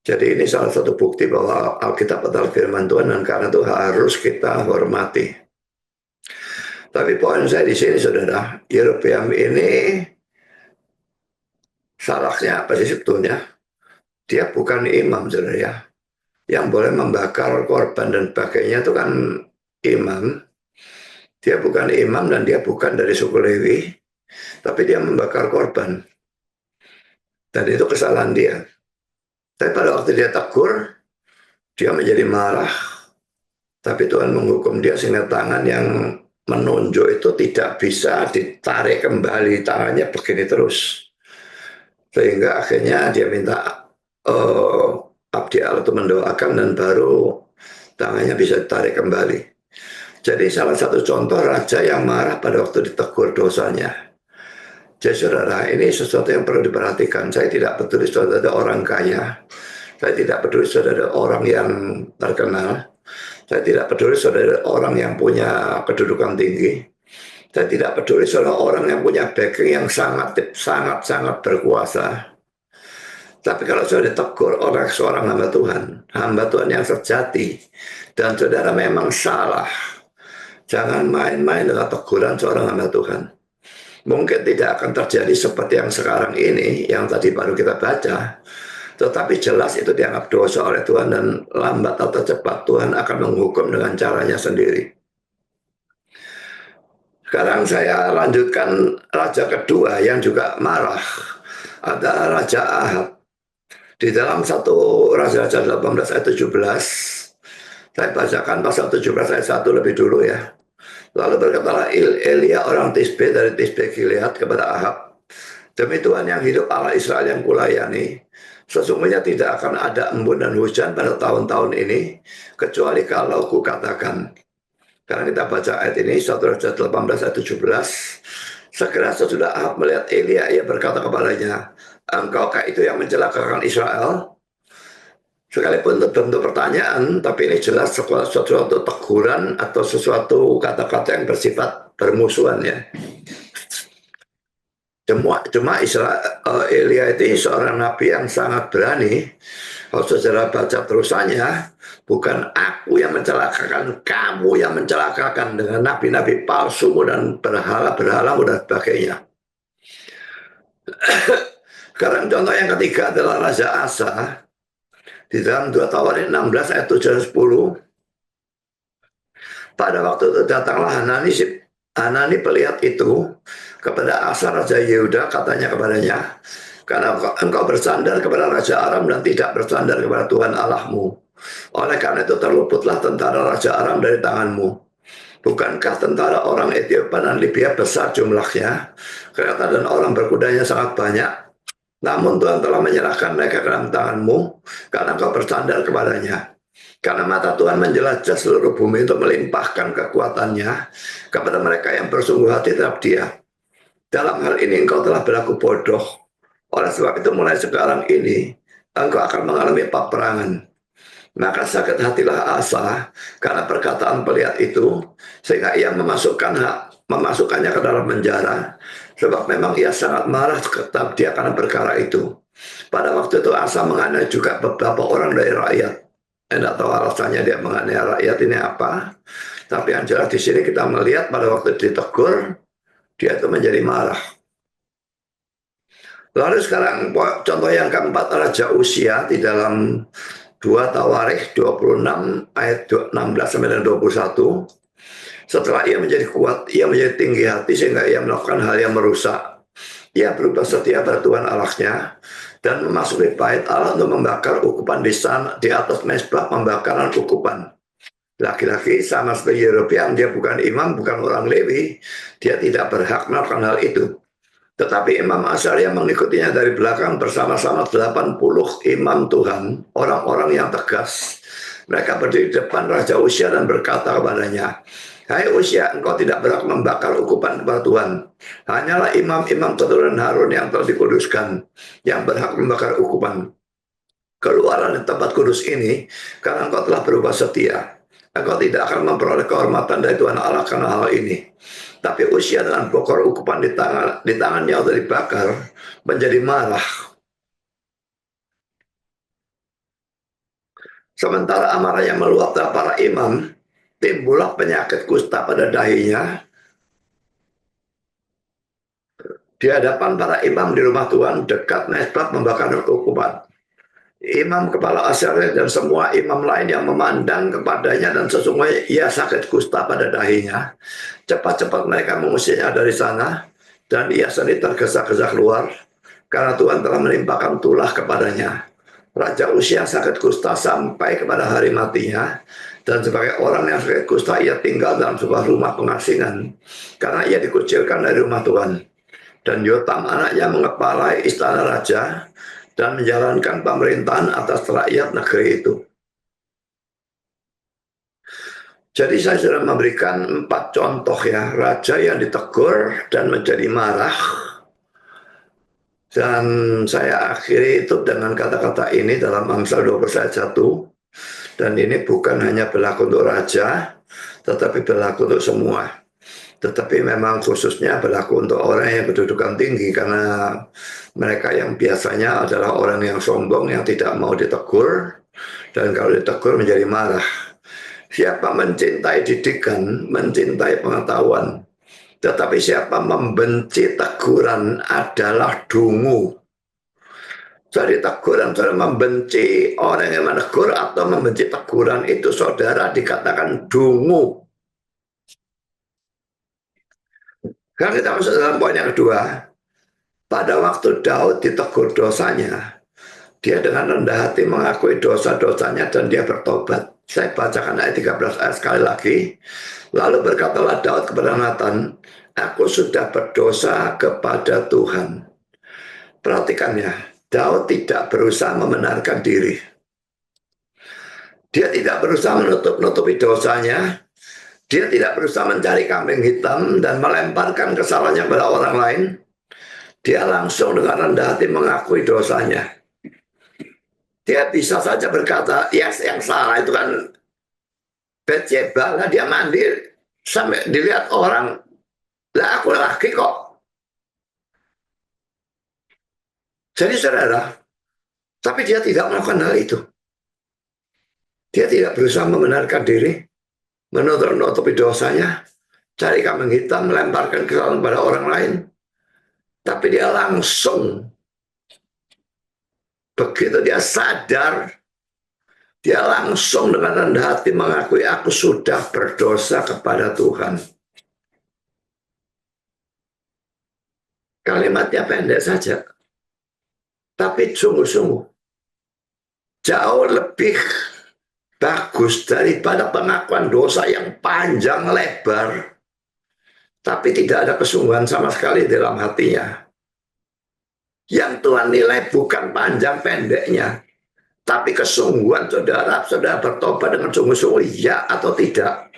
Jadi ini salah satu bukti bahwa Alkitab adalah firman Tuhan dan karena itu harus kita hormati. Tapi poin saya di sini, saudara, Yerobeam ini salahnya apa sih sebetulnya? Dia bukan imam, saudara ya. Yang boleh membakar korban dan sebagainya itu kan imam. Dia bukan imam dan dia bukan dari suku Lewi, tapi dia membakar korban. Dan itu kesalahan dia. Tapi pada waktu dia tegur, dia menjadi marah. Tapi Tuhan menghukum dia sehingga tangan yang menunjuk itu tidak bisa ditarik kembali, tangannya begini terus. Sehingga akhirnya dia minta abdi Allah itu mendoakan dan baru tangannya bisa ditarik kembali. Jadi salah satu contoh raja yang marah pada waktu ditegur dosanya. Jadi saudara, ini sesuatu yang perlu diperhatikan. Saya tidak peduli saudara ada orang kaya. Saya tidak peduli saudara ada orang yang terkenal. Saya tidak peduli saudara orang yang punya kedudukan tinggi. Saya tidak peduli saudara orang yang punya backing yang sangat berkuasa. Tapi kalau saudara ditegur oleh seorang hamba Tuhan yang sejati, dan saudara memang salah, jangan main-main dengan teguran seorang hamba Tuhan. Mungkin tidak akan terjadi seperti yang sekarang ini, yang tadi baru kita baca, tetapi jelas itu dianggap dosa oleh Tuhan dan lambat atau cepat Tuhan akan menghukum dengan caranya sendiri. Sekarang saya lanjutkan raja kedua yang juga marah. Ada Raja Ahab. Di dalam 1 Raja-Raja 18 ayat 17, saya bacakan pasal 17 ayat 1 lebih dulu ya. Lalu berkatalah Elia orang Tisbe dari Tisbe Gilead kepada Ahab, demi Tuhan yang hidup Allah Israel yang kulayani, sesungguhnya tidak akan ada embun dan hujan pada tahun-tahun ini, kecuali kalau kukatakan. Karena kita baca ayat ini, 1 Raja 18 ayat 17, segera sesudah Ahab melihat Elia, ia berkata kepadanya, engkaukah itu yang mencelakakan Israel? Sekalipun itu bentuk pertanyaan, tapi ini jelas sesuatu teguran atau sesuatu kata-kata yang bersifat permusuhan ya. Cuma Elia itu seorang nabi yang sangat berani. Kalau saudara baca terusannya, bukan aku yang mencelakakan, kamu yang mencelakakan dengan nabi-nabi palsumu dan berhala-berhalamu dan sebagainya. Sekarang contoh yang ketiga adalah Raja Asa. Di dalam 2 Tawarin 16 ayat 7 dan 10. Pada waktu itu datanglah Hanani pelihat itu kepada Asa Raja Yehuda, katanya kepadanya, karena engkau bersandar kepada Raja Aram dan tidak bersandar kepada Tuhan Allahmu. Oleh karena itu terluputlah tentara Raja Aram dari tanganmu. Bukankah tentara orang Ethiopia dan Libya besar jumlahnya, kereta dan orang berkudanya sangat banyak? Namun Tuhan telah menyerahkan mereka ke dalam tanganmu, karena engkau bersandar kepadanya. Karena mata Tuhan menjelajah seluruh bumi untuk melimpahkan kekuatannya kepada mereka yang bersungguh hati terhadap dia. Dalam hal ini engkau telah berlaku bodoh. Oleh sebab itu mulai sekarang ini, engkau akan mengalami peperangan. Maka sakit hatilah Asa karena perkataan pelihat itu, sehingga ia memasukkannya ke dalam penjara. Sebab memang ia sangat marah ketab dia karena perkara itu. Pada waktu itu Asa menganiaya juga beberapa orang dari rakyat. Tidak tahu alasannya dia menganiaya rakyat ini apa. Tapi yang jelas di sini kita melihat pada waktu ditegur, dia itu menjadi marah. Lalu sekarang contoh yang keempat, Raja Usia di dalam 2 Tawarikh 26 ayat 16 sampai 21. Setelah ia menjadi kuat, ia menjadi tinggi hati sehingga ia melakukan hal yang merusak. Ia berubah setia pada Tuhan Allahnya dan memasuki bait Allah untuk membakar ukupan di sana, di atas mezbah pembakaran ukupan. Laki-laki sama seperti Yerobeam, dia bukan imam, bukan orang Lewi, dia tidak berhak melakukan hal itu. Tetapi Imam Azaria mengikutinya dari belakang bersama-sama 80 imam Tuhan, orang-orang yang tegas. Mereka berdiri di depan Raja Uzia dan berkata kepadanya, "Hai Uzia, engkau tidak berhak membakar ukupan kepada Tuhan. Hanyalah imam-imam keturunan Harun yang telah dikuduskan, yang berhak membakar ukupan. Keluarlah dari tempat kudus ini, karena engkau telah berubah setia. Engkau tidak akan memperoleh kehormatan dari Tuhan Allah karena hal ini." Tapi Uzia dengan pokor ukupan di tangannya untuk dibakar menjadi marah. Sementara amarahnya meluap dari para imam, timbullah penyakit kusta pada dahinya di hadapan para imam di rumah Tuhan dekat mezbah pembakaran ukupan. Imam kepala Azaria dan semua imam lain yang memandang kepadanya dan sesungguhnya ia sakit kusta pada dahinya. Cepat-cepat mereka mengusirnya dari sana dan ia sendiri tergesa-gesa keluar karena Tuhan telah menimpakan tulah kepadanya. Raja Uzia sakit kusta sampai kepada hari matinya, dan sebagai orang yang sakit kusta ia tinggal dalam sebuah rumah pengasingan karena ia dikucilkan dari rumah Tuhan. Dan Yotam anaknya mengepalai istana raja dan menjalankan pemerintahan atas rakyat negeri itu. Jadi saya sudah memberikan 4 contoh ya, raja yang ditegur dan menjadi marah. Dan saya akhiri itu dengan kata-kata ini dalam Amsal 12 ayat 1. Dan ini bukan hanya berlaku untuk raja, tetapi berlaku untuk semua. Tetapi memang khususnya berlaku untuk orang yang berkedudukan tinggi, karena mereka yang biasanya adalah orang yang sombong, yang tidak mau ditegur, dan kalau ditegur menjadi marah. Siapa mencintai didikan, mencintai pengetahuan, tetapi siapa membenci teguran adalah dungu. Jadi teguran, saudara membenci orang yang menegur atau membenci teguran itu, saudara dikatakan dungu. Karena kita masuk dalam poin yang kedua. Pada waktu Daud ditegur dosanya, dia dengan rendah hati mengakui dosa-dosanya dan dia bertobat. Saya bacakan ayat 13 ayat sekali lagi. Lalu berkatalah Daud kepada Nathan, "Aku sudah berdosa kepada Tuhan." Perhatikan ya, Daud tidak berusaha membenarkan diri. Dia tidak berusaha menutup-nutupi dosanya. Dia tidak berusaha mencari kambing hitam dan melemparkan kesalahannya pada orang lain. Dia langsung dengan rendah hati mengakui dosanya. Dia bisa saja berkata, ya yang salah itu kan Bathsheba, lah dia mandi sampai dilihat orang, lah aku laki kok. Jadi saudara, tapi dia tidak melakukan hal itu. Dia tidak berusaha membenarkan diri, menutupi dosanya, cari kambing hitam, melemparkan kesalahan pada orang lain. Tapi dia langsung, begitu dia sadar, dia langsung dengan rendah hati mengakui, aku sudah berdosa kepada Tuhan. Kalimatnya pendek saja, tapi sungguh-sungguh jauh lebih bagus daripada pengakuan dosa yang panjang lebar, tapi tidak ada kesungguhan sama sekali dalam hatinya. Yang Tuhan nilai bukan panjang pendeknya, tapi kesungguhan saudara bertobat dengan sungguh-sungguh, ya atau tidak.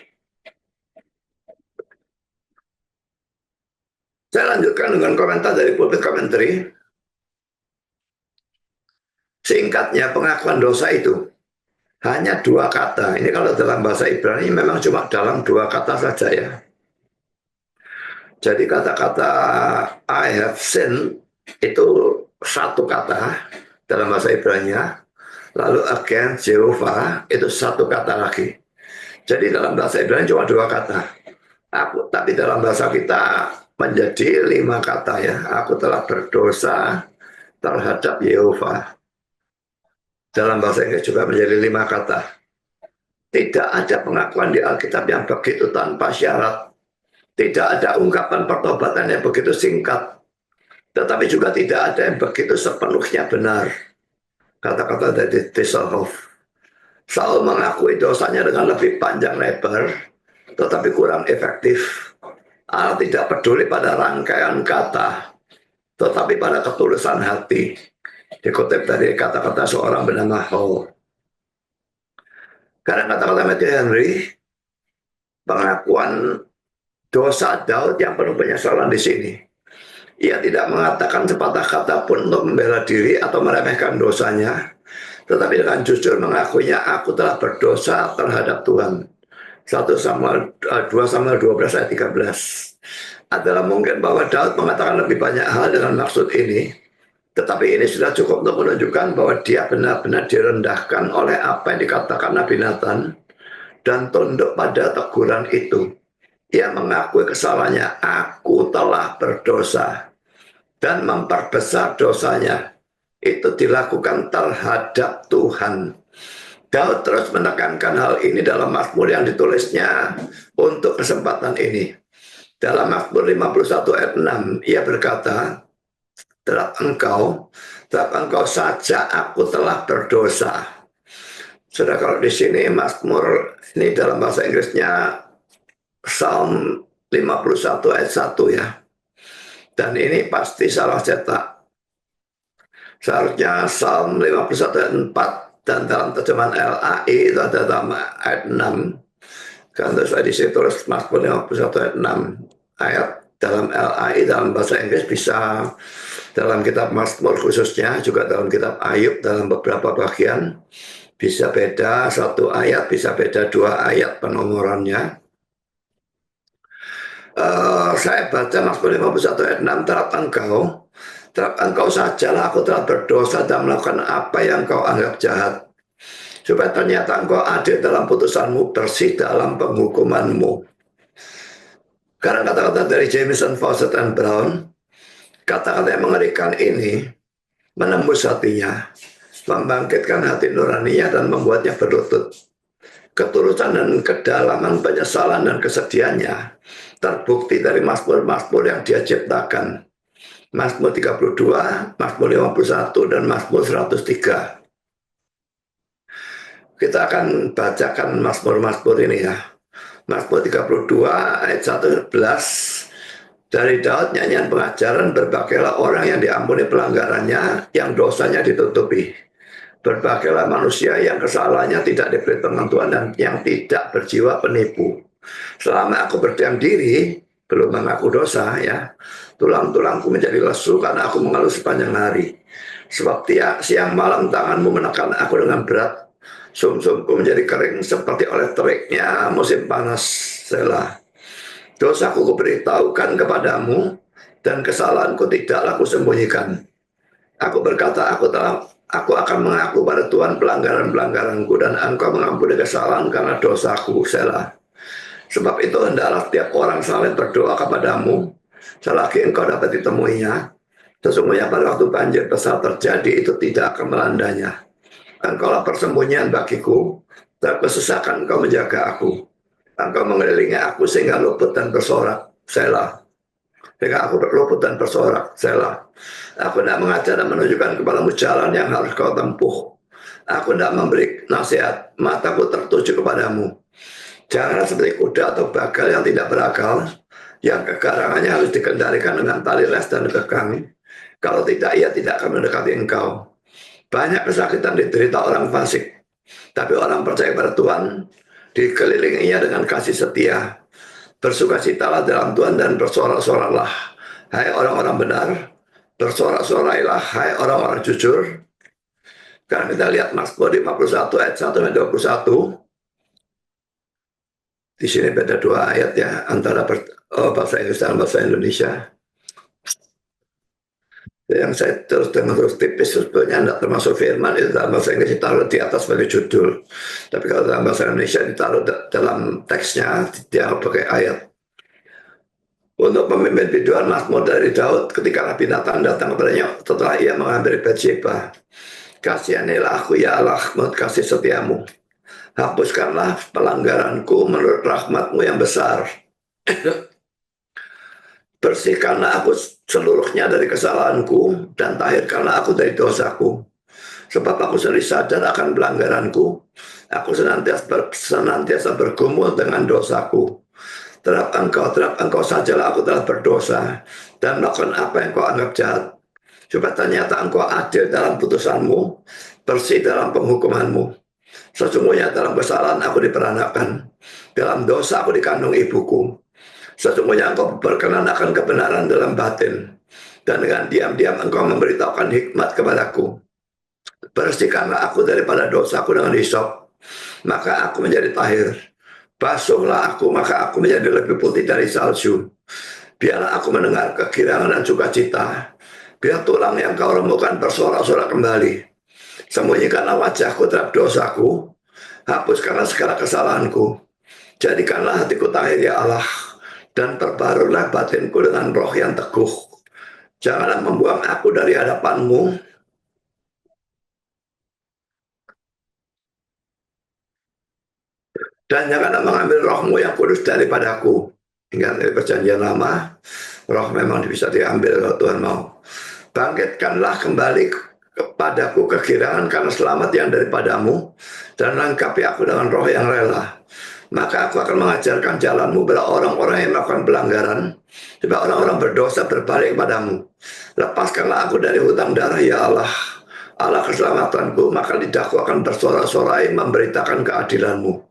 Saya lanjutkan dengan komentar dari Pulpit Commentary. Singkatnya, pengakuan dosa itu hanya 2 kata. Ini kalau dalam bahasa Ibrani memang cuma dalam 2 kata saja ya. Jadi kata-kata I have sinned itu 1 kata dalam bahasa Ibrani-nya. Lalu against Jehovah itu 1 kata lagi. Jadi dalam bahasa Ibrani cuma 2 kata. Tapi dalam bahasa kita menjadi 5 kata ya. Aku telah berdosa terhadap Yehova. Dalam bahasa Inggris juga menjadi 5 kata. Tidak ada pengakuan di Alkitab yang begitu tanpa syarat. Tidak ada ungkapan pertobatan yang begitu singkat. Tetapi juga tidak ada yang begitu sepenuhnya benar. Kata-kata dari Tisselhoff. Saul mengakui dosanya dengan lebih panjang lebar, tetapi kurang efektif. Allah tidak peduli pada rangkaian kata, tetapi pada ketulusan hati. Dikutip dari kata-kata seorang bernama Hall. Karena kata-kata Matthew Henry, pengakuan dosa Daud yang penuh penyesalan di sini. Ia tidak mengatakan sepatah kata pun untuk membela diri atau meremehkan dosanya, tetapi dengan jujur mengakuinya, aku telah berdosa terhadap Tuhan. 2 Samuel 12 ayat 13. Adalah mungkin bahwa Daud mengatakan lebih banyak hal dengan maksud ini, tetapi ini sudah cukup untuk menunjukkan bahwa dia benar-benar direndahkan oleh apa yang dikatakan Nabi Nathan dan tunduk pada teguran itu. Ia mengakui kesalahannya, aku telah berdosa, dan memperbesar dosanya. Itu dilakukan terhadap Tuhan. Daud terus menekankan hal ini dalam Mazmur yang ditulisnya untuk kesempatan ini. Dalam Mazmur 51 ayat 6, ia berkata, terhadap engkau saja aku telah berdosa. Sudah kalau di sini Mazmur ini dalam bahasa Inggrisnya Psalm 51 ayat 1 ya. Dan ini pasti salah cetak. Seharusnya Psalm 51 ayat 4 dan dalam terjemahan LAI itu ada dalam ayat 6. Kan terus di situ terus Mazmur 51 ayat 6 ayat dalam LAI dalam bahasa Inggris bisa dalam kitab Mazmur khususnya juga dalam kitab Ayub dalam beberapa bagian bisa beda satu ayat bisa beda dua ayat penomorannya. Saya baca Mazmur 51 ayat 6 terhadap engkau sajalah aku telah berdosa dan melakukan apa yang kau anggap jahat, supaya ternyata engkau adil dalam putusanmu, bersih dalam penghukumanmu. Karena kata-kata dari Jameson, Fawcett, dan Brown, kata-kata yang mengerikan ini menembus hatinya, membangkitkan hati nuraninya dan membuatnya berlutut. Ketulusan dan kedalaman penyesalan dan kesedihannya terbukti dari Mazmur-Mazmur yang dia ciptakan. Mazmur 32, Mazmur 51, dan Mazmur 103. Kita akan bacakan Mazmur-Mazmur ini ya. Mazmur 32 ayat 11. Dari Daud nyanyian pengajaran, berbagailah orang yang diampuni pelanggarannya, yang dosanya ditutupi. Berbagailah manusia yang kesalahannya tidak diperhitungkan Tuhan dan yang tidak berjiwa penipu. Selama aku berdiam diri, belum mengaku dosa ya, tulang-tulangku menjadi lesu karena aku mengeluh sepanjang hari. Sebab siang malam tanganmu menekan aku dengan berat, sumsumku menjadi kering seperti oleh teriknya musim panas. Selah. Dosaku kuberitahukan kepadamu dan kesalahanku tidaklah kusembunyikan. Aku berkata, aku akan mengaku pada Tuhan pelanggaran-pelanggaranku dan engkau mengampuni kesalahan karena dosaku. Selah. Sebab itu hendaklah tiap orang saling berdoa kepadamu selagi engkau dapat ditemuinya. Sesungguhnya pada waktu banjir besar terjadi itu tidak akan melandanya. Engkaulah persembunyian bagiku, dan kesesakan engkau menjaga aku. Engkau mengelilingi aku sehingga luput dan bersorak. Selah. Sehingga aku luput dan bersorak. Selah. Aku tidak mengajar dan menunjukkan kepadamu jalan yang harus kau tempuh. Aku tidak memberi nasihat, mataku tertuju kepadamu. Jangan seperti kuda atau bagal yang tidak berakal, yang kegarangannya harus dikendalikan dengan tali les dan kekang. Kalau tidak, ia tidak akan mendekati engkau. Banyak kesakitan diderita orang fasik, tapi orang percaya pada Tuhan dikelilinginya dengan kasih setia. Bersukacitalah dalam Tuhan dan bersorak-soraklah, hai orang-orang benar. Bersorak-sorailah, hai orang-orang jujur. Karena kita lihat Mazmur 51 ayat 1 dan 21. Di sini beda dua ayat ya, antara bahasa Inggris dan bahasa Indonesia. Yang saya terus tipis sebetulnya tidak termasuk firman, itu dalam bahasa Inggris ditaruh di atas sebagai judul. Tapi kalau dalam bahasa Indonesia ditaruh dalam teksnya, dia pakai ayat. Untuk pemimpin biduan Mazmur dari Daud ketika Nabi Nathan datang kepadanya setelah ia mengambil Bathsheba. Kasihanilah aku ya Allah, menurut kasih setiamu. Hapuskanlah pelanggaranku menurut rahmatmu yang besar. Bersihkanlah aku seluruhnya dari kesalahanku, dan tahirkanlah aku dari dosaku. Sebab aku sendiri sadar akan pelanggaranku. Aku senantiasa bergumul dengan dosaku. Terhadap engkau sajalah aku telah berdosa, dan melakukan apa yang kau anggap jahat. Coba ternyata engkau adil dalam putusanmu, bersih dalam penghukumanmu. Sesungguhnya dalam kesalahan aku diperanakan, dalam dosa aku dikandung ibuku. Sesungguhnya engkau berkenan akan kebenaran dalam batin, dan dengan diam-diam engkau memberitahukan hikmat kepadaku. Bersihkanlah aku daripada dosaku dengan hisop, maka aku menjadi tahir. Basuhlah aku, maka aku menjadi lebih putih dari salju. Biarlah aku mendengar kegirangan dan sukacita. Biar tulang yang kau remukkan bersorak-sorak kembali. Sembunyikanlah wajahku terhadap dosaku, hapuskanlah segala kesalahanku. Jadikanlah hatiku tahir ya Allah, dan perbarulah batinku dengan roh yang teguh. Janganlah membuang aku dari hadapanmu, dan janganlah mengambil rohmu yang kudus daripadaku. Ingat dari perjanjian lama, roh memang bisa diambil kalau Tuhan mau. Bangkitkanlah kembali kepadaku kegirangan karena selamat yang daripadamu, dan lengkapi aku dengan roh yang rela. Maka aku akan mengajarkan jalanmu pada orang-orang yang melakukan pelanggaran, sebab orang-orang berdosa berbalik padamu. Lepaskanlah aku dari hutang darah ya Allah, Allah keselamatanku, maka lidahku akan bersorak-sorai memberitakan keadilanmu.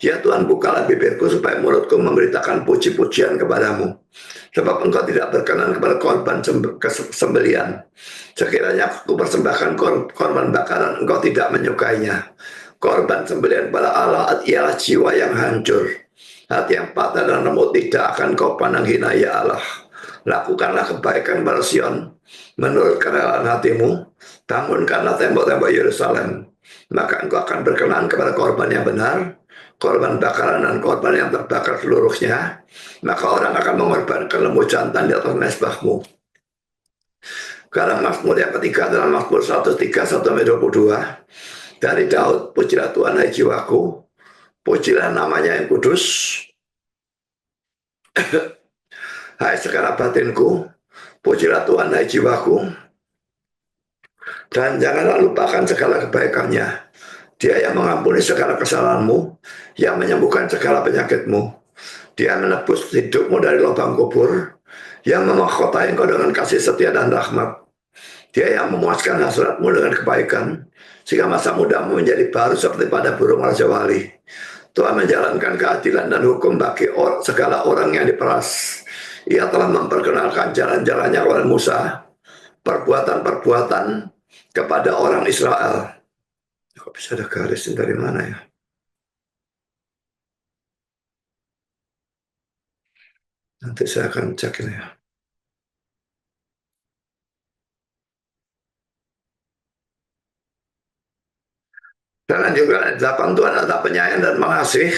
Ya Tuhan, bukalah bibirku supaya mulutku memberitakan puji-pujian kepadamu. Sebab engkau tidak berkenan kepada korban sembelian. Sekiranya aku persembahkan korban bakaran, engkau tidak menyukainya. Korban sembelian pada Allah ialah jiwa yang hancur. Hati yang patah dan lemot tidak akan kau pandang hina ya Allah. Lakukanlah kebaikan pada Sion, menurut kerelaan hatimu. Bangunkanlah tembok-tembok Yerusalem, maka engkau akan berkenan kepada korban yang benar, korban bakaran dan korban yang terbakar seluruhnya. Maka orang akan mengorbankan lembu jantan di atas mezbahmu. Sekarang Mazmur yang ketiga dalam Mazmur 103-122 dari Daud. Pujilah Tuhan hai jiwaku, pujilah namanya yang kudus. Hai segala batinku, pujilah Tuhan hai jiwaku, dan janganlah lupakan segala kebaikannya. Dia yang mengampuni segala kesalahanmu, yang menyembuhkan segala penyakitmu. Dia menebus hidupmu dari lubang kubur, yang memahkotai engkau dengan kasih setia dan rahmat. Dia yang memuaskan hasratmu dengan kebaikan, sehingga masa mudamu menjadi baru seperti pada burung raja wali. Tuhan menjalankan keadilan dan hukum bagi segala orang yang diperas. Ia telah memperkenalkan jalan-jalannya kepada Musa, perbuatan-perbuatan kepada orang Israel. Kok bisa ada garis dari mana ya? Nanti saya akan cek ini ya. Dan juga 8, Tuhan adalah penyayang dan mengasihi,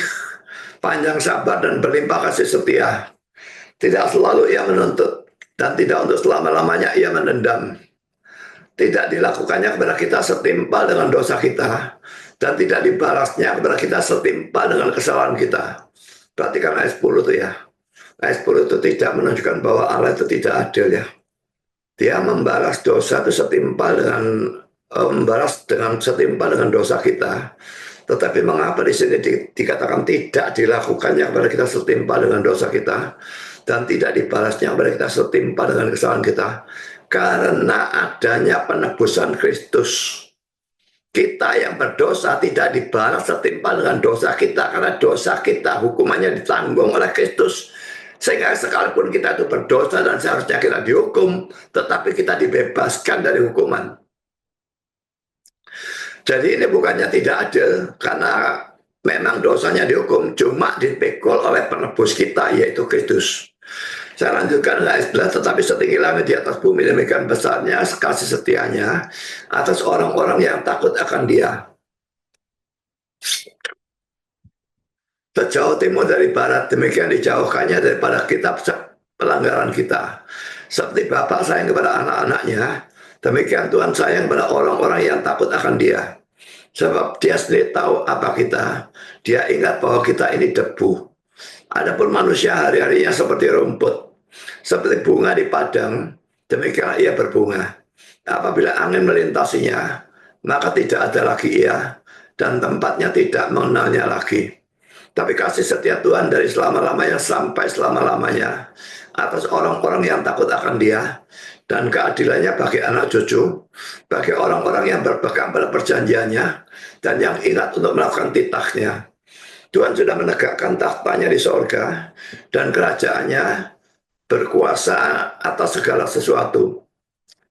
panjang sabar dan berlimpah kasih setia. Tidak selalu ia menuntut, dan tidak untuk selama-lamanya ia menendam. Tidak dilakukannya kepada kita setimpal dengan dosa kita, dan tidak dibalasnya kepada kita setimpal dengan kesalahan kita. Perhatikan ayat 10 itu ya. Ayat 10 itu tidak menunjukkan bahwa Allah itu tidak adil ya. Dia membalas dosa itu setimpal dengan setimpal dengan dosa kita. Tetapi mengapa di sini dikatakan tidak dilakukannya kepada kita setimpal dengan dosa kita, dan tidak dibalasnya kepada kita setimpal dengan kesalahan kita? Karena adanya penebusan Kristus. Kita yang berdosa tidak dibalas setimpal dengan dosa kita, karena dosa kita hukumannya ditanggung oleh Kristus. Sehingga sekalipun kita itu berdosa dan seharusnya kita dihukum, tetapi kita dibebaskan dari hukuman. Jadi ini bukannya tidak adil, karena memang dosanya dihukum, cuma dipikul oleh penebus kita, yaitu Kristus. Saya lanjutkan ayat 11, tetapi setinggi langit di atas bumi demikian besarnya kasih setianya atas orang-orang yang takut akan Dia. Sejauh timur dari barat, demikian dijauhkannya daripada kitab pelanggaran kita. Seperti Bapa sayang kepada anak-anaknya, demikian Tuhan sayang kepada orang-orang yang takut akan Dia. Sebab Dia sendiri tahu apa kita. Dia ingat bahwa kita ini debu. Adapun manusia hari-harinya seperti rumput. Seperti bunga di padang, demikian ia berbunga. Apabila angin melintasinya, maka tidak ada lagi ia, dan tempatnya tidak mengenalnya lagi. Tapi kasih setia Tuhan dari selama-lamanya sampai selama-lamanya atas orang-orang yang takut akan Dia, dan keadilannya bagi anak cucu, bagi orang-orang yang berpegang pada perjanjiannya, dan yang ingat untuk melakukan titahnya. Tuhan sudah menegakkan tahtanya di sorga, dan kerajaannya berkuasa atas segala sesuatu.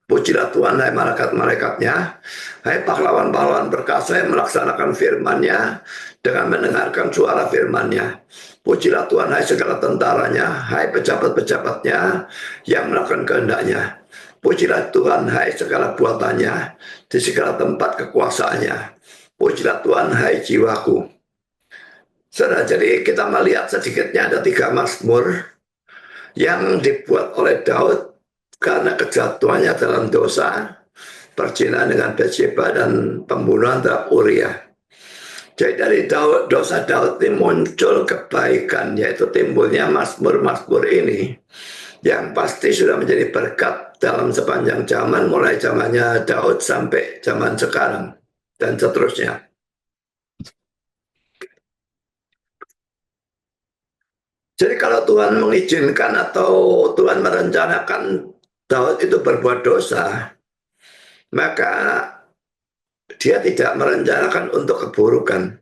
Pujilah Tuhan, hai malaikat-malaikatnya, hai pahlawan-pahlawan perkasa yang melaksanakan firman-Nya dengan mendengarkan suara firman-Nya. Pujilah Tuhan, hai segala tentaranya, hai pejabat-pejabatnya yang melakukan kehendak-Nya. Pujilah Tuhan, hai segala buatannya, di segala tempat kekuasaannya. Pujilah Tuhan, hai jiwaku. Saudara, jadi kita melihat sedikitnya ada 3 mazmur yang dibuat oleh Daud karena kejatuhannya dalam dosa, perzinahan dengan Bathsheba dan pembunuhan terhadap Uria. Jadi dari dosa Daud ini muncul kebaikan, yaitu timbulnya mazmur-mazmur ini yang pasti sudah menjadi berkat dalam sepanjang zaman, mulai zamannya Daud sampai zaman sekarang dan seterusnya. Jadi kalau Tuhan mengizinkan atau Tuhan merencanakan Daud itu berbuat dosa, maka dia tidak merencanakan untuk keburukan.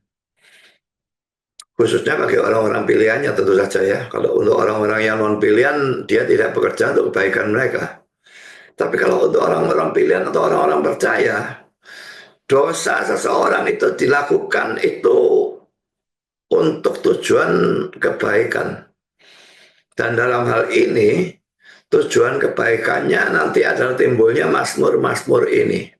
Khususnya bagi orang-orang pilihannya tentu saja ya. Kalau untuk orang-orang yang non pilihan, dia tidak bekerja untuk kebaikan mereka. Tapi kalau untuk orang-orang pilihan atau orang-orang percaya, dosa seseorang itu dilakukan itu untuk tujuan kebaikan. Dan dalam hal ini, tujuan kebaikannya nanti adalah timbulnya mazmur-mazmur ini.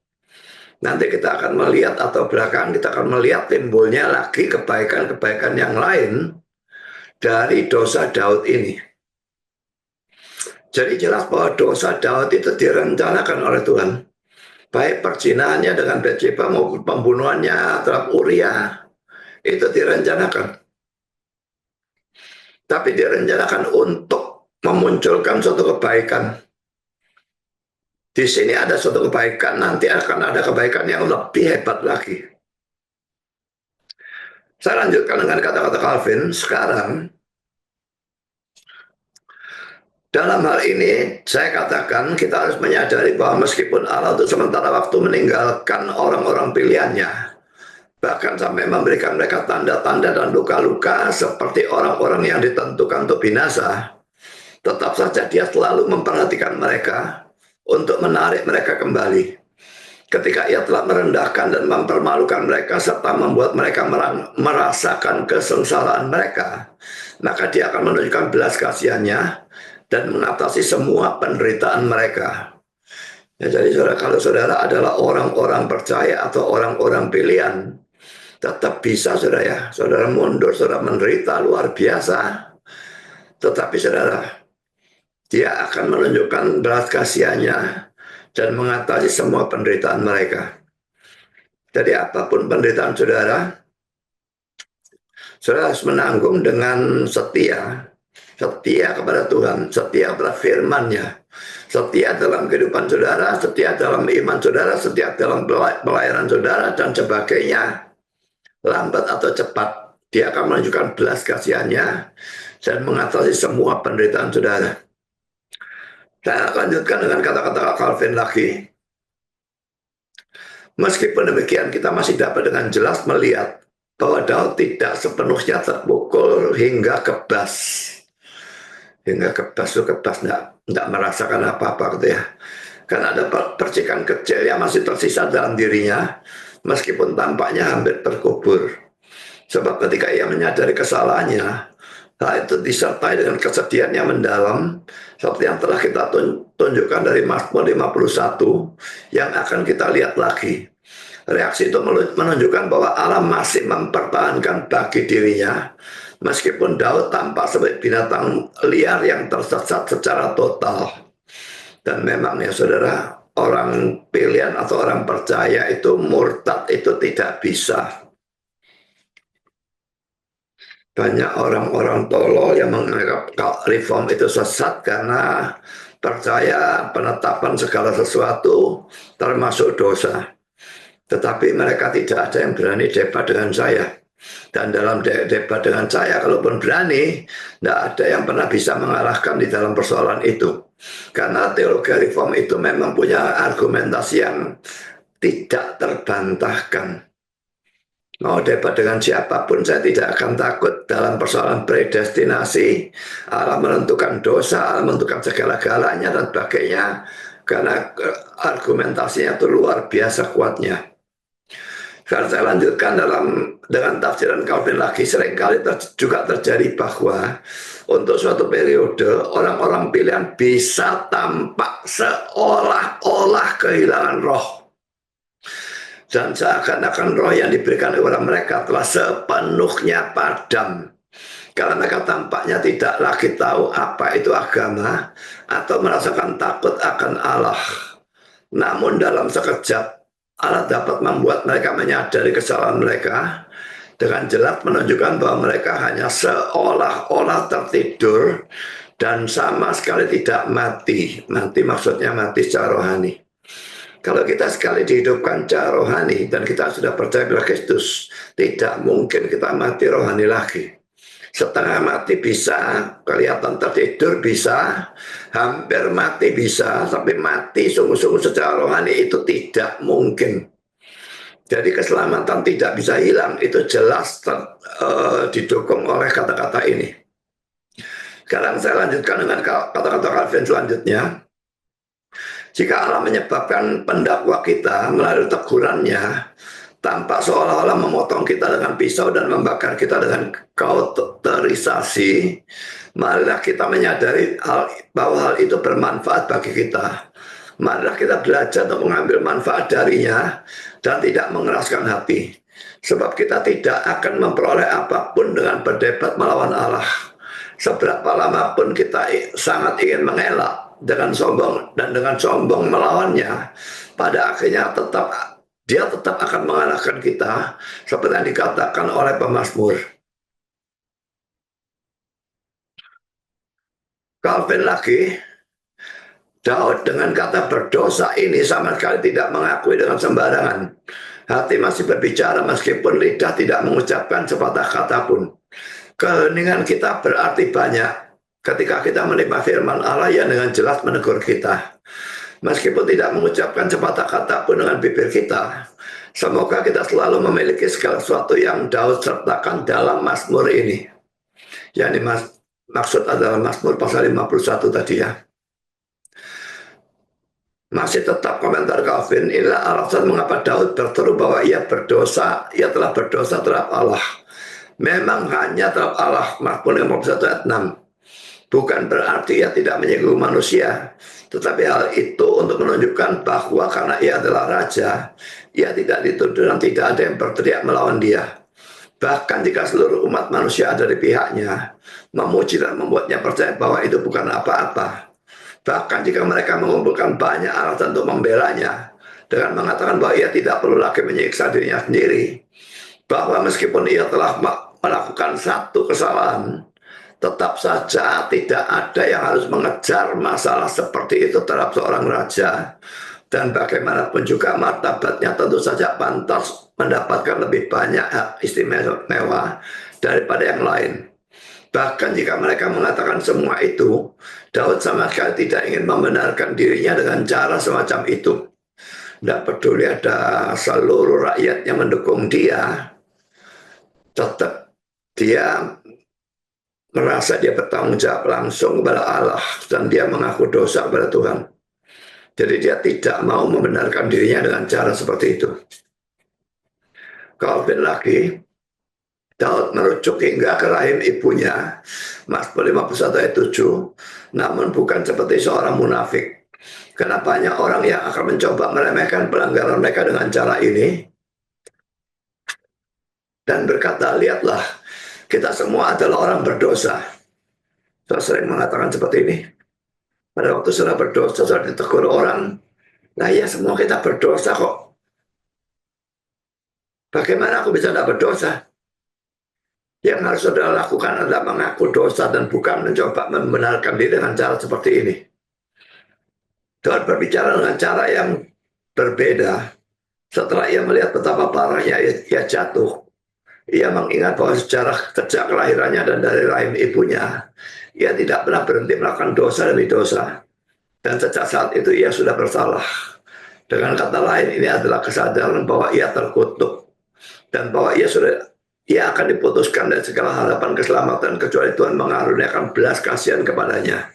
Nanti kita akan melihat atau belakangan kita akan melihat timbulnya lagi kebaikan-kebaikan yang lain dari dosa Daud ini. Jadi jelas bahwa dosa Daud itu direncanakan oleh Tuhan. Baik perzinahannya dengan Bathsheba maupun pembunuhannya terhadap Uria itu direncanakan. Tapi direncanakan untuk memunculkan suatu kebaikan. Di sini ada suatu kebaikan, nanti akan ada kebaikan yang lebih hebat lagi. Saya lanjutkan dengan kata-kata Calvin. Sekarang, dalam hal ini, saya katakan kita harus menyadari bahwa meskipun Allah untuk sementara waktu meninggalkan orang-orang pilihannya, bahkan sampai memberikan mereka tanda-tanda dan luka-luka seperti orang-orang yang ditentukan untuk binasa, tetap saja Dia selalu memperhatikan mereka untuk menarik mereka kembali. Ketika Ia telah merendahkan dan mempermalukan mereka serta membuat mereka merasakan kesengsaraan mereka, maka Dia akan menunjukkan belas kasihannya dan mengatasi semua penderitaan mereka. Ya, jadi kalau saudara adalah orang-orang percaya atau orang-orang pilihan, tetap bisa saudara ya, saudara mundur, saudara menderita luar biasa, tetapi saudara, Dia akan menunjukkan belas kasihannya dan mengatasi semua penderitaan mereka. Jadi apapun penderitaan saudara, saudara harus menanggung dengan setia. Setia kepada Tuhan, setia kepada firman-Nya, setia dalam kehidupan saudara, setia dalam iman saudara, setia dalam pelayanan saudara, dan sebagainya. Lambat atau cepat, Dia akan menunjukkan belas kasihannya dan mengatasi semua penderitaan saudara. Saya lanjutkan dengan kata-kata Calvin lagi. Meskipun demikian, kita masih dapat dengan jelas melihat bahwa Daud tidak sepenuhnya terpukul hingga kebas. Hingga kebas enggak merasakan apa-apa gitu ya. Karena ada percikan kecil yang masih tersisa dalam dirinya, meskipun tampaknya hampir terkubur. Sebab ketika ia menyadari kesalahannya, hal itu disertai dengan kesedihan yang mendalam, seperti yang telah kita tunjukkan dari Mazmur 51, yang akan kita lihat lagi. Reaksi itu menunjukkan bahwa Allah masih mempertahankan bagi dirinya, meskipun Daud tampak sebagai binatang liar yang tersesat secara total. Dan memang ya saudara, orang pilihan atau orang percaya itu murtad itu tidak bisa. Banyak orang-orang tolol yang menganggap reform itu sesat karena percaya penetapan segala sesuatu termasuk dosa. Tetapi mereka tidak ada yang berani debat dengan saya. Dan dalam debat dengan saya, kalaupun berani, tidak ada yang pernah bisa mengalahkan di dalam persoalan itu. Karena teologi reform itu memang punya argumentasi yang tidak terbantahkan. Mau debat dengan siapapun, saya tidak akan takut dalam persoalan predestinasi. Allah menentukan dosa, Allah menentukan segala-galanya dan sebagainya. Karena argumentasinya itu luar biasa kuatnya. Kalau saya lanjutkan dengan tafsiran Calvin lagi, seringkali juga terjadi bahwa untuk suatu periode orang-orang pilihan bisa tampak seolah-olah kehilangan roh. Dan seakan-akan roh yang diberikan oleh mereka telah sepenuhnya padam. Karena mereka tampaknya tidak lagi tahu apa itu agama atau merasakan takut akan Allah. Namun dalam sekejap Allah dapat membuat mereka menyadari kesalahan mereka dengan jelas menunjukkan bahwa mereka hanya seolah-olah tertidur dan sama sekali tidak mati. Mati maksudnya mati secara rohani. Kalau kita sekali dihidupkan secara rohani dan kita sudah percaya kepada Kristus, tidak mungkin kita mati rohani lagi. Setengah mati bisa, kelihatan tertidur bisa, hampir mati bisa, tapi mati sungguh-sungguh secara rohani itu tidak mungkin. Jadi keselamatan tidak bisa hilang, itu jelas didukung oleh kata-kata ini. Sekarang saya lanjutkan dengan kata-kata Calvin selanjutnya. Jika Allah menyebabkan pendakwa kita melalui tegurannya, tampak seolah-olah memotong kita dengan pisau dan membakar kita dengan kauterisasi, marilah kita menyadari bahwa hal itu bermanfaat bagi kita. Marilah kita belajar untuk mengambil manfaat darinya dan tidak mengeraskan hati. Sebab kita tidak akan memperoleh apapun dengan berdebat melawan Allah. Seberapa lama pun kita sangat ingin mengelak dengan sombong melawannya, pada akhirnya dia tetap akan mengalahkan kita seperti yang dikatakan oleh pemazmur. Calvin lagi, Daud dengan kata berdosa ini sama sekali tidak mengakui dengan sembarangan. Hati masih berbicara meskipun lidah tidak mengucapkan sepatah kata pun. Keheningan kita berarti banyak ketika kita menerima firman Allah yang dengan jelas menegur kita. Meskipun tidak mengucapkan sepatah kata pun dengan bibir kita, semoga kita selalu memiliki segala sesuatu yang Daud sertakan dalam Mazmur ini. Yang maksud adalah Mazmur pasal 51 tadi ya. Masih tetap komentar Calvin, inilah alasan mengapa Daud berseru bahwa ia telah berdosa terhadap Allah. Memang hanya terhadap Allah, Mazmur 51 ayat 6. Bukan berarti ia tidak menyinggung manusia, tetapi hal itu untuk menunjukkan bahwa karena ia adalah raja, ia tidak dituduh dan tidak ada yang berteriak melawan dia. Bahkan jika seluruh umat manusia ada di pihaknya, memuji dan membuatnya percaya bahwa itu bukan apa-apa. Bahkan jika mereka mengumpulkan banyak alasan untuk membelanya, dengan mengatakan bahwa ia tidak perlu lagi menyiksa dirinya sendiri, bahwa meskipun ia telah melakukan satu kesalahan, tetap saja tidak ada yang harus mengejar masalah seperti itu terhadap seorang raja. Dan bagaimanapun juga martabatnya tentu saja pantas mendapatkan lebih banyak hak istimewa daripada yang lain. Bahkan jika mereka mengatakan semua itu, Daud sama sekali tidak ingin membenarkan dirinya dengan cara semacam itu. Tidak peduli ada seluruh rakyat yang mendukung dia, tetap dia merasa dia bertanggung jawab langsung kepada Allah dan dia mengaku dosa kepada Tuhan. Jadi dia tidak mau membenarkan dirinya dengan cara seperti itu. Calvin lagi, Daud merujuk hingga ke rahim ibunya, Mazmur 51 ayat 7, namun bukan seperti seorang munafik. Karena banyak orang yang akan mencoba meremehkan pelanggaran mereka dengan cara ini dan berkata, lihatlah, kita semua adalah orang berdosa. Saya sering mengatakan seperti ini. Pada waktu sudah berdosa, sudah ditegur orang, nah ya semua kita berdosa kok. Bagaimana aku bisa tidak berdosa? Yang harus saudara lakukan adalah mengaku dosa dan bukan mencoba membenarkan diri dengan cara seperti ini. Tuhan berbicara dengan cara yang berbeda. Setelah ia melihat betapa parahnya ia jatuh, ia mengingat bahwa sejarah sejak kelahirannya dan dari rahim ibunya, ia tidak pernah berhenti melakukan dosa demi dosa. Dan sejak saat itu ia sudah bersalah. Dengan kata lain, ini adalah kesadaran bahwa ia terkutuk dan bahwa ia akan diputuskan dari segala harapan keselamatan kecuali Tuhan mengaruniakan belas kasihan kepadanya.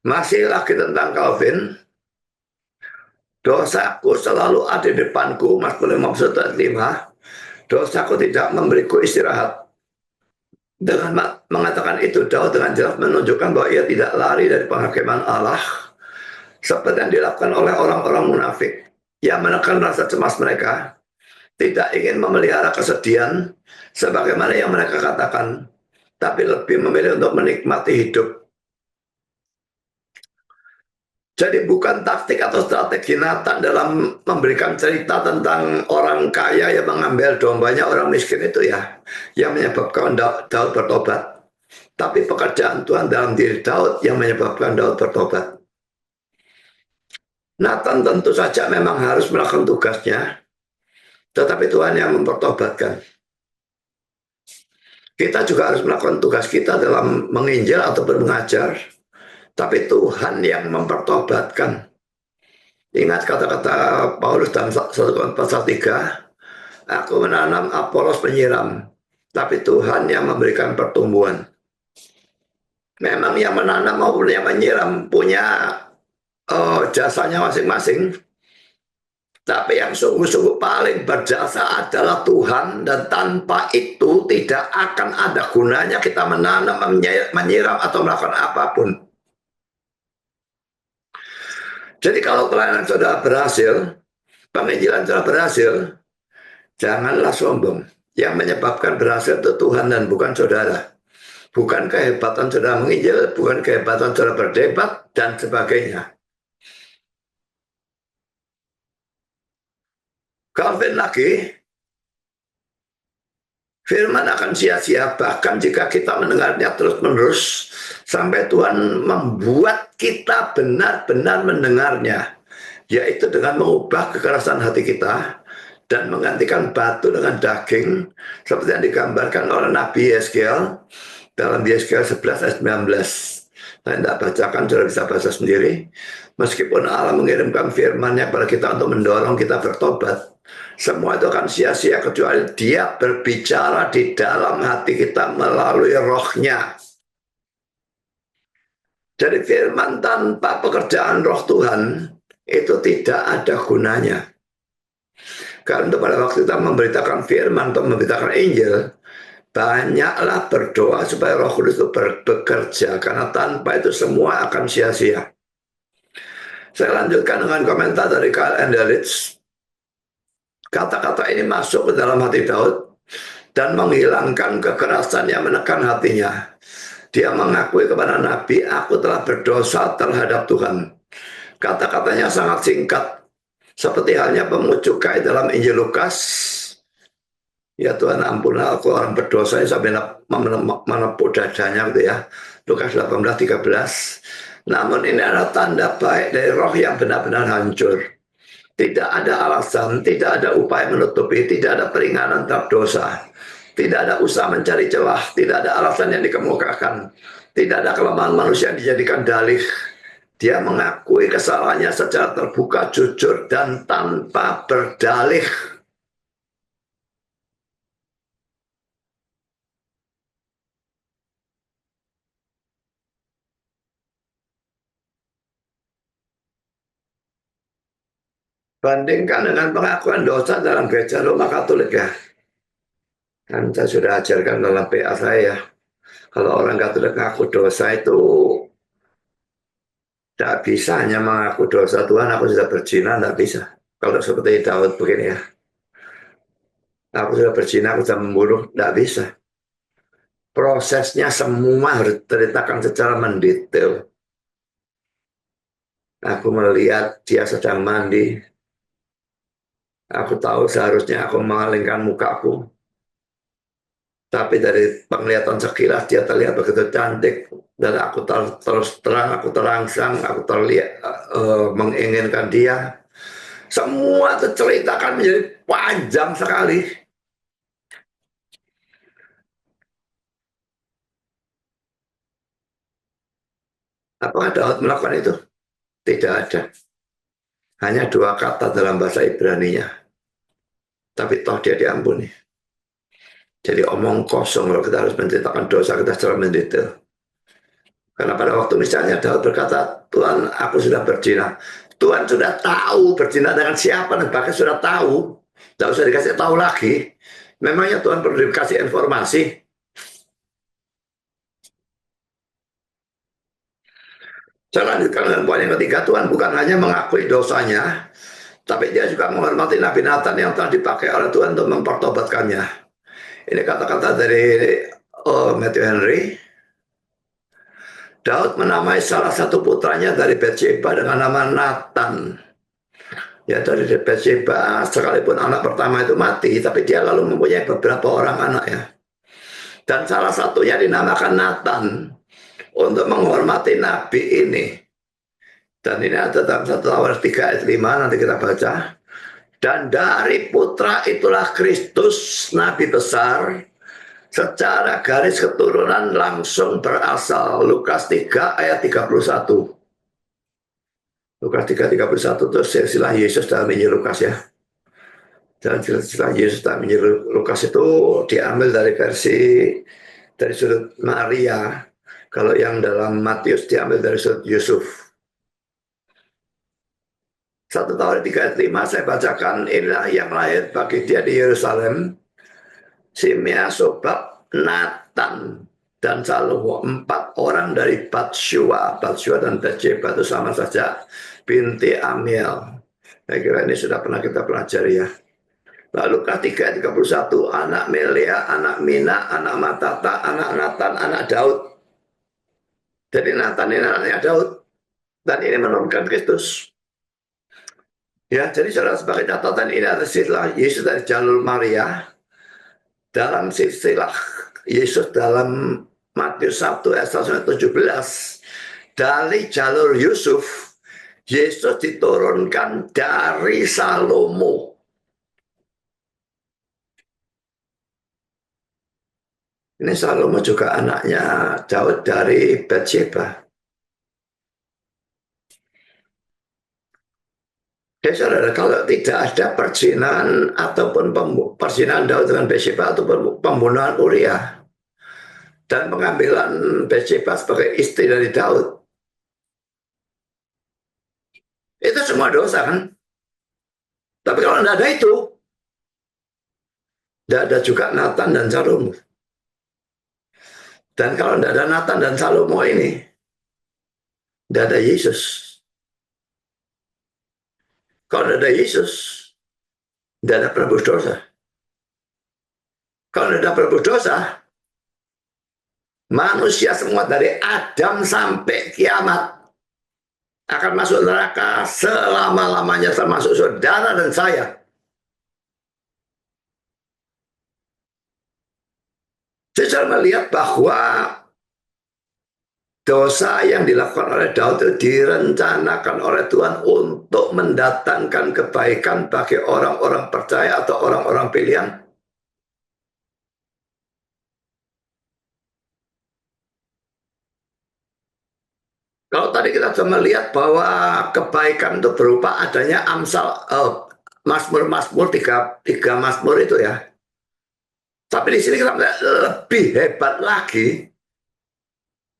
Masih lagi tentang Calvin, dosaku selalu ada di depanku, Mazmur 51 ayat 5. Dosaku tidak memberiku istirahat. Dengan mengatakan itu, Daud dengan jelas menunjukkan bahwa ia tidak lari dari penghakiman Allah, seperti yang dilakukan oleh orang-orang munafik yang menekan rasa cemas mereka, tidak ingin memelihara kesedihan sebagaimana yang mereka katakan, tapi lebih memilih untuk menikmati hidup. Jadi bukan taktik atau strategi Nathan dalam memberikan cerita tentang orang kaya yang mengambil dombanya orang miskin itu ya, yang menyebabkan Daud bertobat. Tapi pekerjaan Tuhan dalam diri Daud yang menyebabkan Daud bertobat. Nathan tentu saja memang harus melakukan tugasnya, tetapi Tuhan yang mempertobatkan. Kita juga harus melakukan tugas kita dalam menginjil atau mengajar, tapi Tuhan yang mempertobatkan. Ingat kata-kata Paulus dalam 1 Korintus pasal 3, aku menanam, Apolos penyiram, tapi Tuhan yang memberikan pertumbuhan. Memang yang menanam maupun yang menyiram punya jasanya masing-masing, tapi yang sungguh-sungguh paling berjasa adalah Tuhan, dan tanpa itu tidak akan ada gunanya kita menanam, menyiram, atau melakukan apapun. Jadi kalau pelayanan saudara berhasil, penginjilan saudara berhasil, janganlah sombong. Yang menyebabkan berhasil itu Tuhan dan bukan saudara. Bukan kehebatan saudara menginjil, bukan kehebatan saudara berdebat, dan sebagainya. Calvin lagi, firman akan sia-sia bahkan jika kita mendengarnya terus-menerus sampai Tuhan membuat kita benar-benar mendengarnya, yaitu dengan mengubah kekerasan hati kita dan menggantikan batu dengan daging seperti yang digambarkan oleh Nabi Yeskiel dalam Yeskiel 11 ayat 19. Saya tidak bacakan, sudah bisa baca sendiri. Meskipun Allah mengirimkan firman-Nya kepada kita untuk mendorong kita bertobat, semua itu akan sia-sia kecuali Dia berbicara di dalam hati kita melalui roh-Nya. Jadi firman tanpa pekerjaan roh Tuhan itu tidak ada gunanya. Karena pada waktu kita memberitakan firman atau memberitakan Injil, banyaklah berdoa supaya Roh Kudus itu bekerja, karena tanpa itu semua akan sia-sia. Saya lanjutkan dengan komentar dari Carl Enderitz. Kata-kata ini masuk ke dalam hati Daud dan menghilangkan kekerasan yang menekan hatinya. Dia mengakui kepada Nabi, aku telah berdosa terhadap Tuhan. Kata-katanya sangat singkat, seperti halnya pemungut cukai dalam Injil Lukas. Ya Tuhan, ampunilah aku orang berdosa ini, sampai menepuk dadanya gitu ya. Lukas 18:13. Namun ini adalah tanda baik dari roh yang benar-benar hancur. Tidak ada alasan, tidak ada upaya menutupi, tidak ada peringanan terhadap dosa. Tidak ada usaha mencari celah, tidak ada alasan yang dikemukakan. Tidak ada kelemahan manusia yang dijadikan dalih. Dia mengakui kesalahannya secara terbuka, jujur, dan tanpa berdalih. Bandingkan dengan pengakuan dosa dalam gereja Roma Katolik ya. Kan saya sudah ajarkan dalam PA saya. Kalau orang Katolik ngaku dosa itu tidak bisa hanya mengaku dosa, Tuhan aku sudah berzina, tidak bisa. Kalau seperti Daud begini ya. Aku sudah berzina, aku sudah membunuh, tidak bisa. Prosesnya semua harus diceritakan secara mendetail. Aku melihat dia sedang mandi. Aku tahu seharusnya aku mengalingkan mukaku. Tapi dari penglihatan sekilas dia terlihat begitu cantik, dan aku terus terang, aku terangsang, aku terlihat menginginkan dia. Semua terceritakan menjadi panjang sekali. Apakah Daud melakukan itu? Tidak ada. Hanya dua kata dalam bahasa Ibrani-nya. Tapi toh dia diampuni. Jadi omong kosong kalau kita harus menceritakan dosa kita secara mendetail. Karena pada waktu misalnya Daud berkata, Tuhan aku sudah berzina. Tuhan sudah tahu berzina dengan siapa dan bahkan sudah tahu. Tidak usah dikasih tahu lagi. Memangnya Tuhan perlu dikasih informasi. Saya lanjutkan dengan poin yang ketiga, Tuhan bukan hanya mengakui dosanya, tapi dia juga menghormati Nabi Nathan yang telah dipakai oleh Tuhan untuk mempertobatkannya. Ini kata-kata dari Matthew Henry. Daud menamai salah satu putranya dari Bathsheba dengan nama Nathan. Ya, dari Bathsheba, sekalipun anak pertama itu mati, tapi dia lalu mempunyai beberapa orang anak ya. Dan salah satunya dinamakan Nathan untuk menghormati Nabi ini. Dan ini ada dalam 1 Tawarikh 3 ayat 5, nanti kita baca. Dan dari putra itulah Kristus, Nabi besar, secara garis keturunan langsung berasal. Lukas 3 ayat 31. Lukas 3:31 itu silsilah Yesus dalam Injil Lukas ya. Dan silsilah Yesus dalam Injil Lukas itu diambil dari versi dari sudut Maria. Kalau yang dalam Matius diambil dari sudut Yusuf. 1 Tawarikh 3 ayat 5 saya bacakan. Inilah yang lahir bagi dia di Yerusalem, Simea, Sobab, Nathan, dan Salomo, 4 orang dari Batshua. Batshua dan Bathsheba itu sama saja, binti Amiel. Saya kira ini sudah pernah kita pelajari ya. Lalu Lukas 3:31, anak Melea, anak Mina, anak Matata, anak Nathan, anak Daud. Jadi Nathan ini anaknya Daud. Dan ini menurunkan Kristus. Ya, jadi saudara sebagai catatan ini ada silsilah Yesus dari jalur Maria. Dalam silsilah Yesus dalam Matius 1 ayat 17, dari jalur Yusuf, Yesus diturunkan dari Salomo. Ini Salomo juga anaknya Daud dari Bathsheba. Ya saudara, kalau tidak ada perzinahan ataupun perzinahan Daud dengan Bathsheba ataupun pembunuhan Uria dan pengambilan Bathsheba sebagai istri dari Daud, itu semua dosa kan? Tapi kalau tidak ada itu, tidak ada juga Nathan dan Salomo. Dan kalau tidak ada Nathan dan Salomo ini, tidak ada Yesus. Kalau tidak ada Yesus, tidak ada penebus dosa. Kalau tidak ada penebus dosa, manusia semua dari Adam sampai kiamat akan masuk neraka selama-lamanya, termasuk saudara dan saya. Saya melihat bahwa dosa yang dilakukan oleh Daud itu direncanakan oleh Tuhan untuk mendatangkan kebaikan bagi orang-orang percaya atau orang-orang pilihan. Kalau tadi kita sudah melihat bahwa kebaikan itu berupa adanya Amsal, Mazmur-Mazmur, tiga Mazmur itu ya. Tapi di sini kita melihat lebih hebat lagi.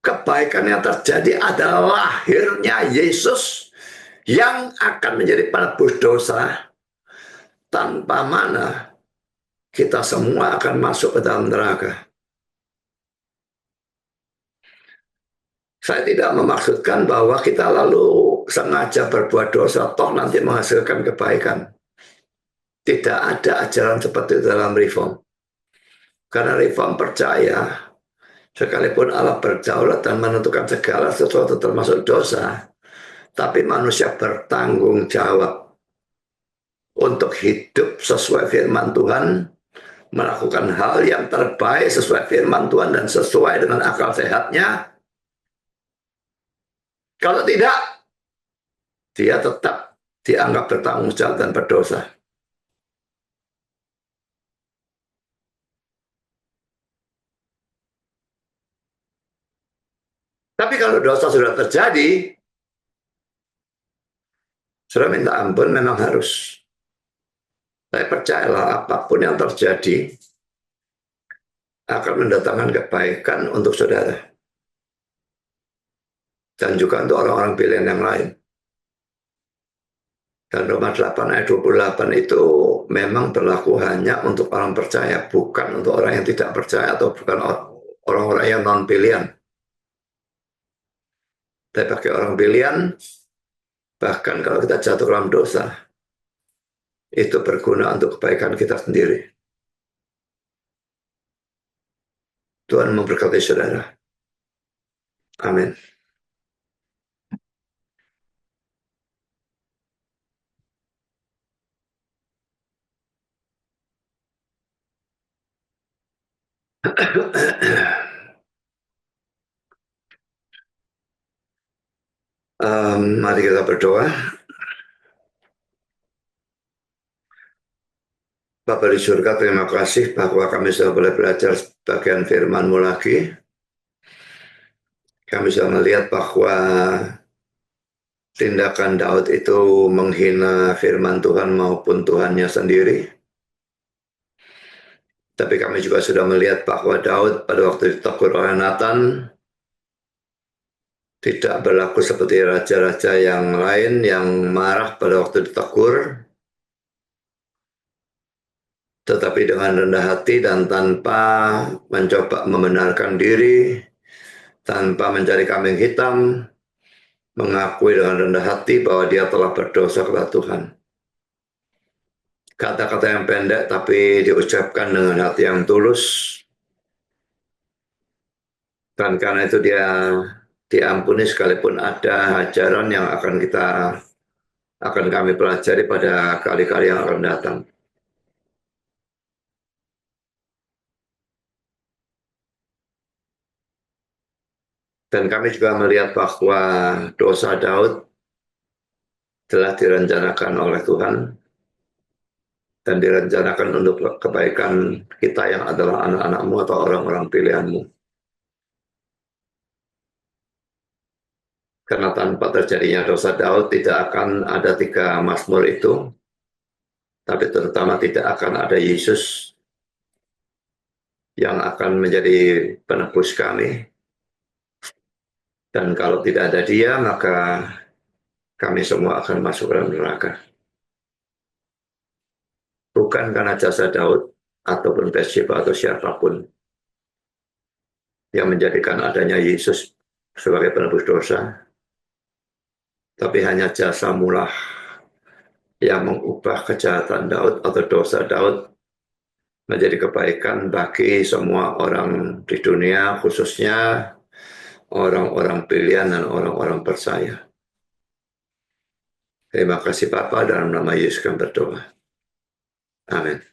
Kebaikan yang terjadi adalah lahirnya Yesus yang akan menjadi penebus dosa, tanpa mana kita semua akan masuk ke dalam neraka. Saya tidak memaksudkan bahwa kita lalu sengaja berbuat dosa toh nanti menghasilkan kebaikan. Tidak ada ajaran seperti itu dalam reform. Karena reform percaya sekalipun Allah berdaulat dan menentukan segala sesuatu termasuk dosa, tapi manusia bertanggung jawab untuk hidup sesuai firman Tuhan melakukan hal yang terbaik sesuai firman Tuhan dan sesuai dengan akal sehatnya. Kalau tidak, dia tetap dianggap bertanggung jawab dan berdosa. Tapi kalau dosa sudah terjadi, sudah minta ampun memang harus. Saya percayalah apapun yang terjadi akan mendatangkan kebaikan untuk saudara. Dan juga untuk orang-orang pilihan yang lain. Dan Roma 8 ayat 28 itu memang berlaku hanya untuk orang percaya, bukan untuk orang yang tidak percaya atau bukan orang-orang yang non-pilihan. Tapi bagi orang pilihan, bahkan kalau kita jatuh dalam dosa, itu berguna untuk kebaikan kita sendiri. Tuhan memberkati saudara. Amin. Mari kita berdoa. Bapa di surga, terima kasih bahwa kami sudah boleh belajar bagian firman-Mu lagi. Kami sudah melihat bahwa tindakan Daud itu menghina firman Tuhan maupun Tuhannya sendiri. Tapi kami juga sudah melihat bahwa Daud pada waktu ditegur oleh Nathan tidak berlaku seperti raja-raja yang lain yang marah pada waktu ditegur, tetapi dengan rendah hati dan tanpa mencoba membenarkan diri, tanpa mencari kambing hitam, mengakui dengan rendah hati bahwa dia telah berdosa kepada Tuhan. Kata-kata yang pendek tapi diucapkan dengan hati yang tulus, dan karena itu dia diampuni sekalipun ada ajaran yang akan kami pelajari pada kali-kali yang akan datang. Dan kami juga melihat bahwa dosa Daud telah direncanakan oleh Tuhan dan direncanakan untuk kebaikan kita yang adalah anak-anak-Mu atau orang-orang pilihan-Mu. Karena tanpa terjadinya dosa Daud tidak akan ada 3 Mazmur itu, tapi terutama tidak akan ada Yesus yang akan menjadi penebus kami. Dan kalau tidak ada dia, maka kami semua akan masuk dalam neraka. Bukan karena jasa Daud ataupun Bathsheba atau siapapun yang menjadikan adanya Yesus sebagai penebus dosa, tapi hanya jasa mulah yang mengubah kejahatan Daud atau dosa Daud menjadi kebaikan bagi semua orang di dunia, khususnya orang-orang pilihan dan orang-orang percaya. Terima kasih Bapa, dalam nama Yesus kami berdoa. Amin.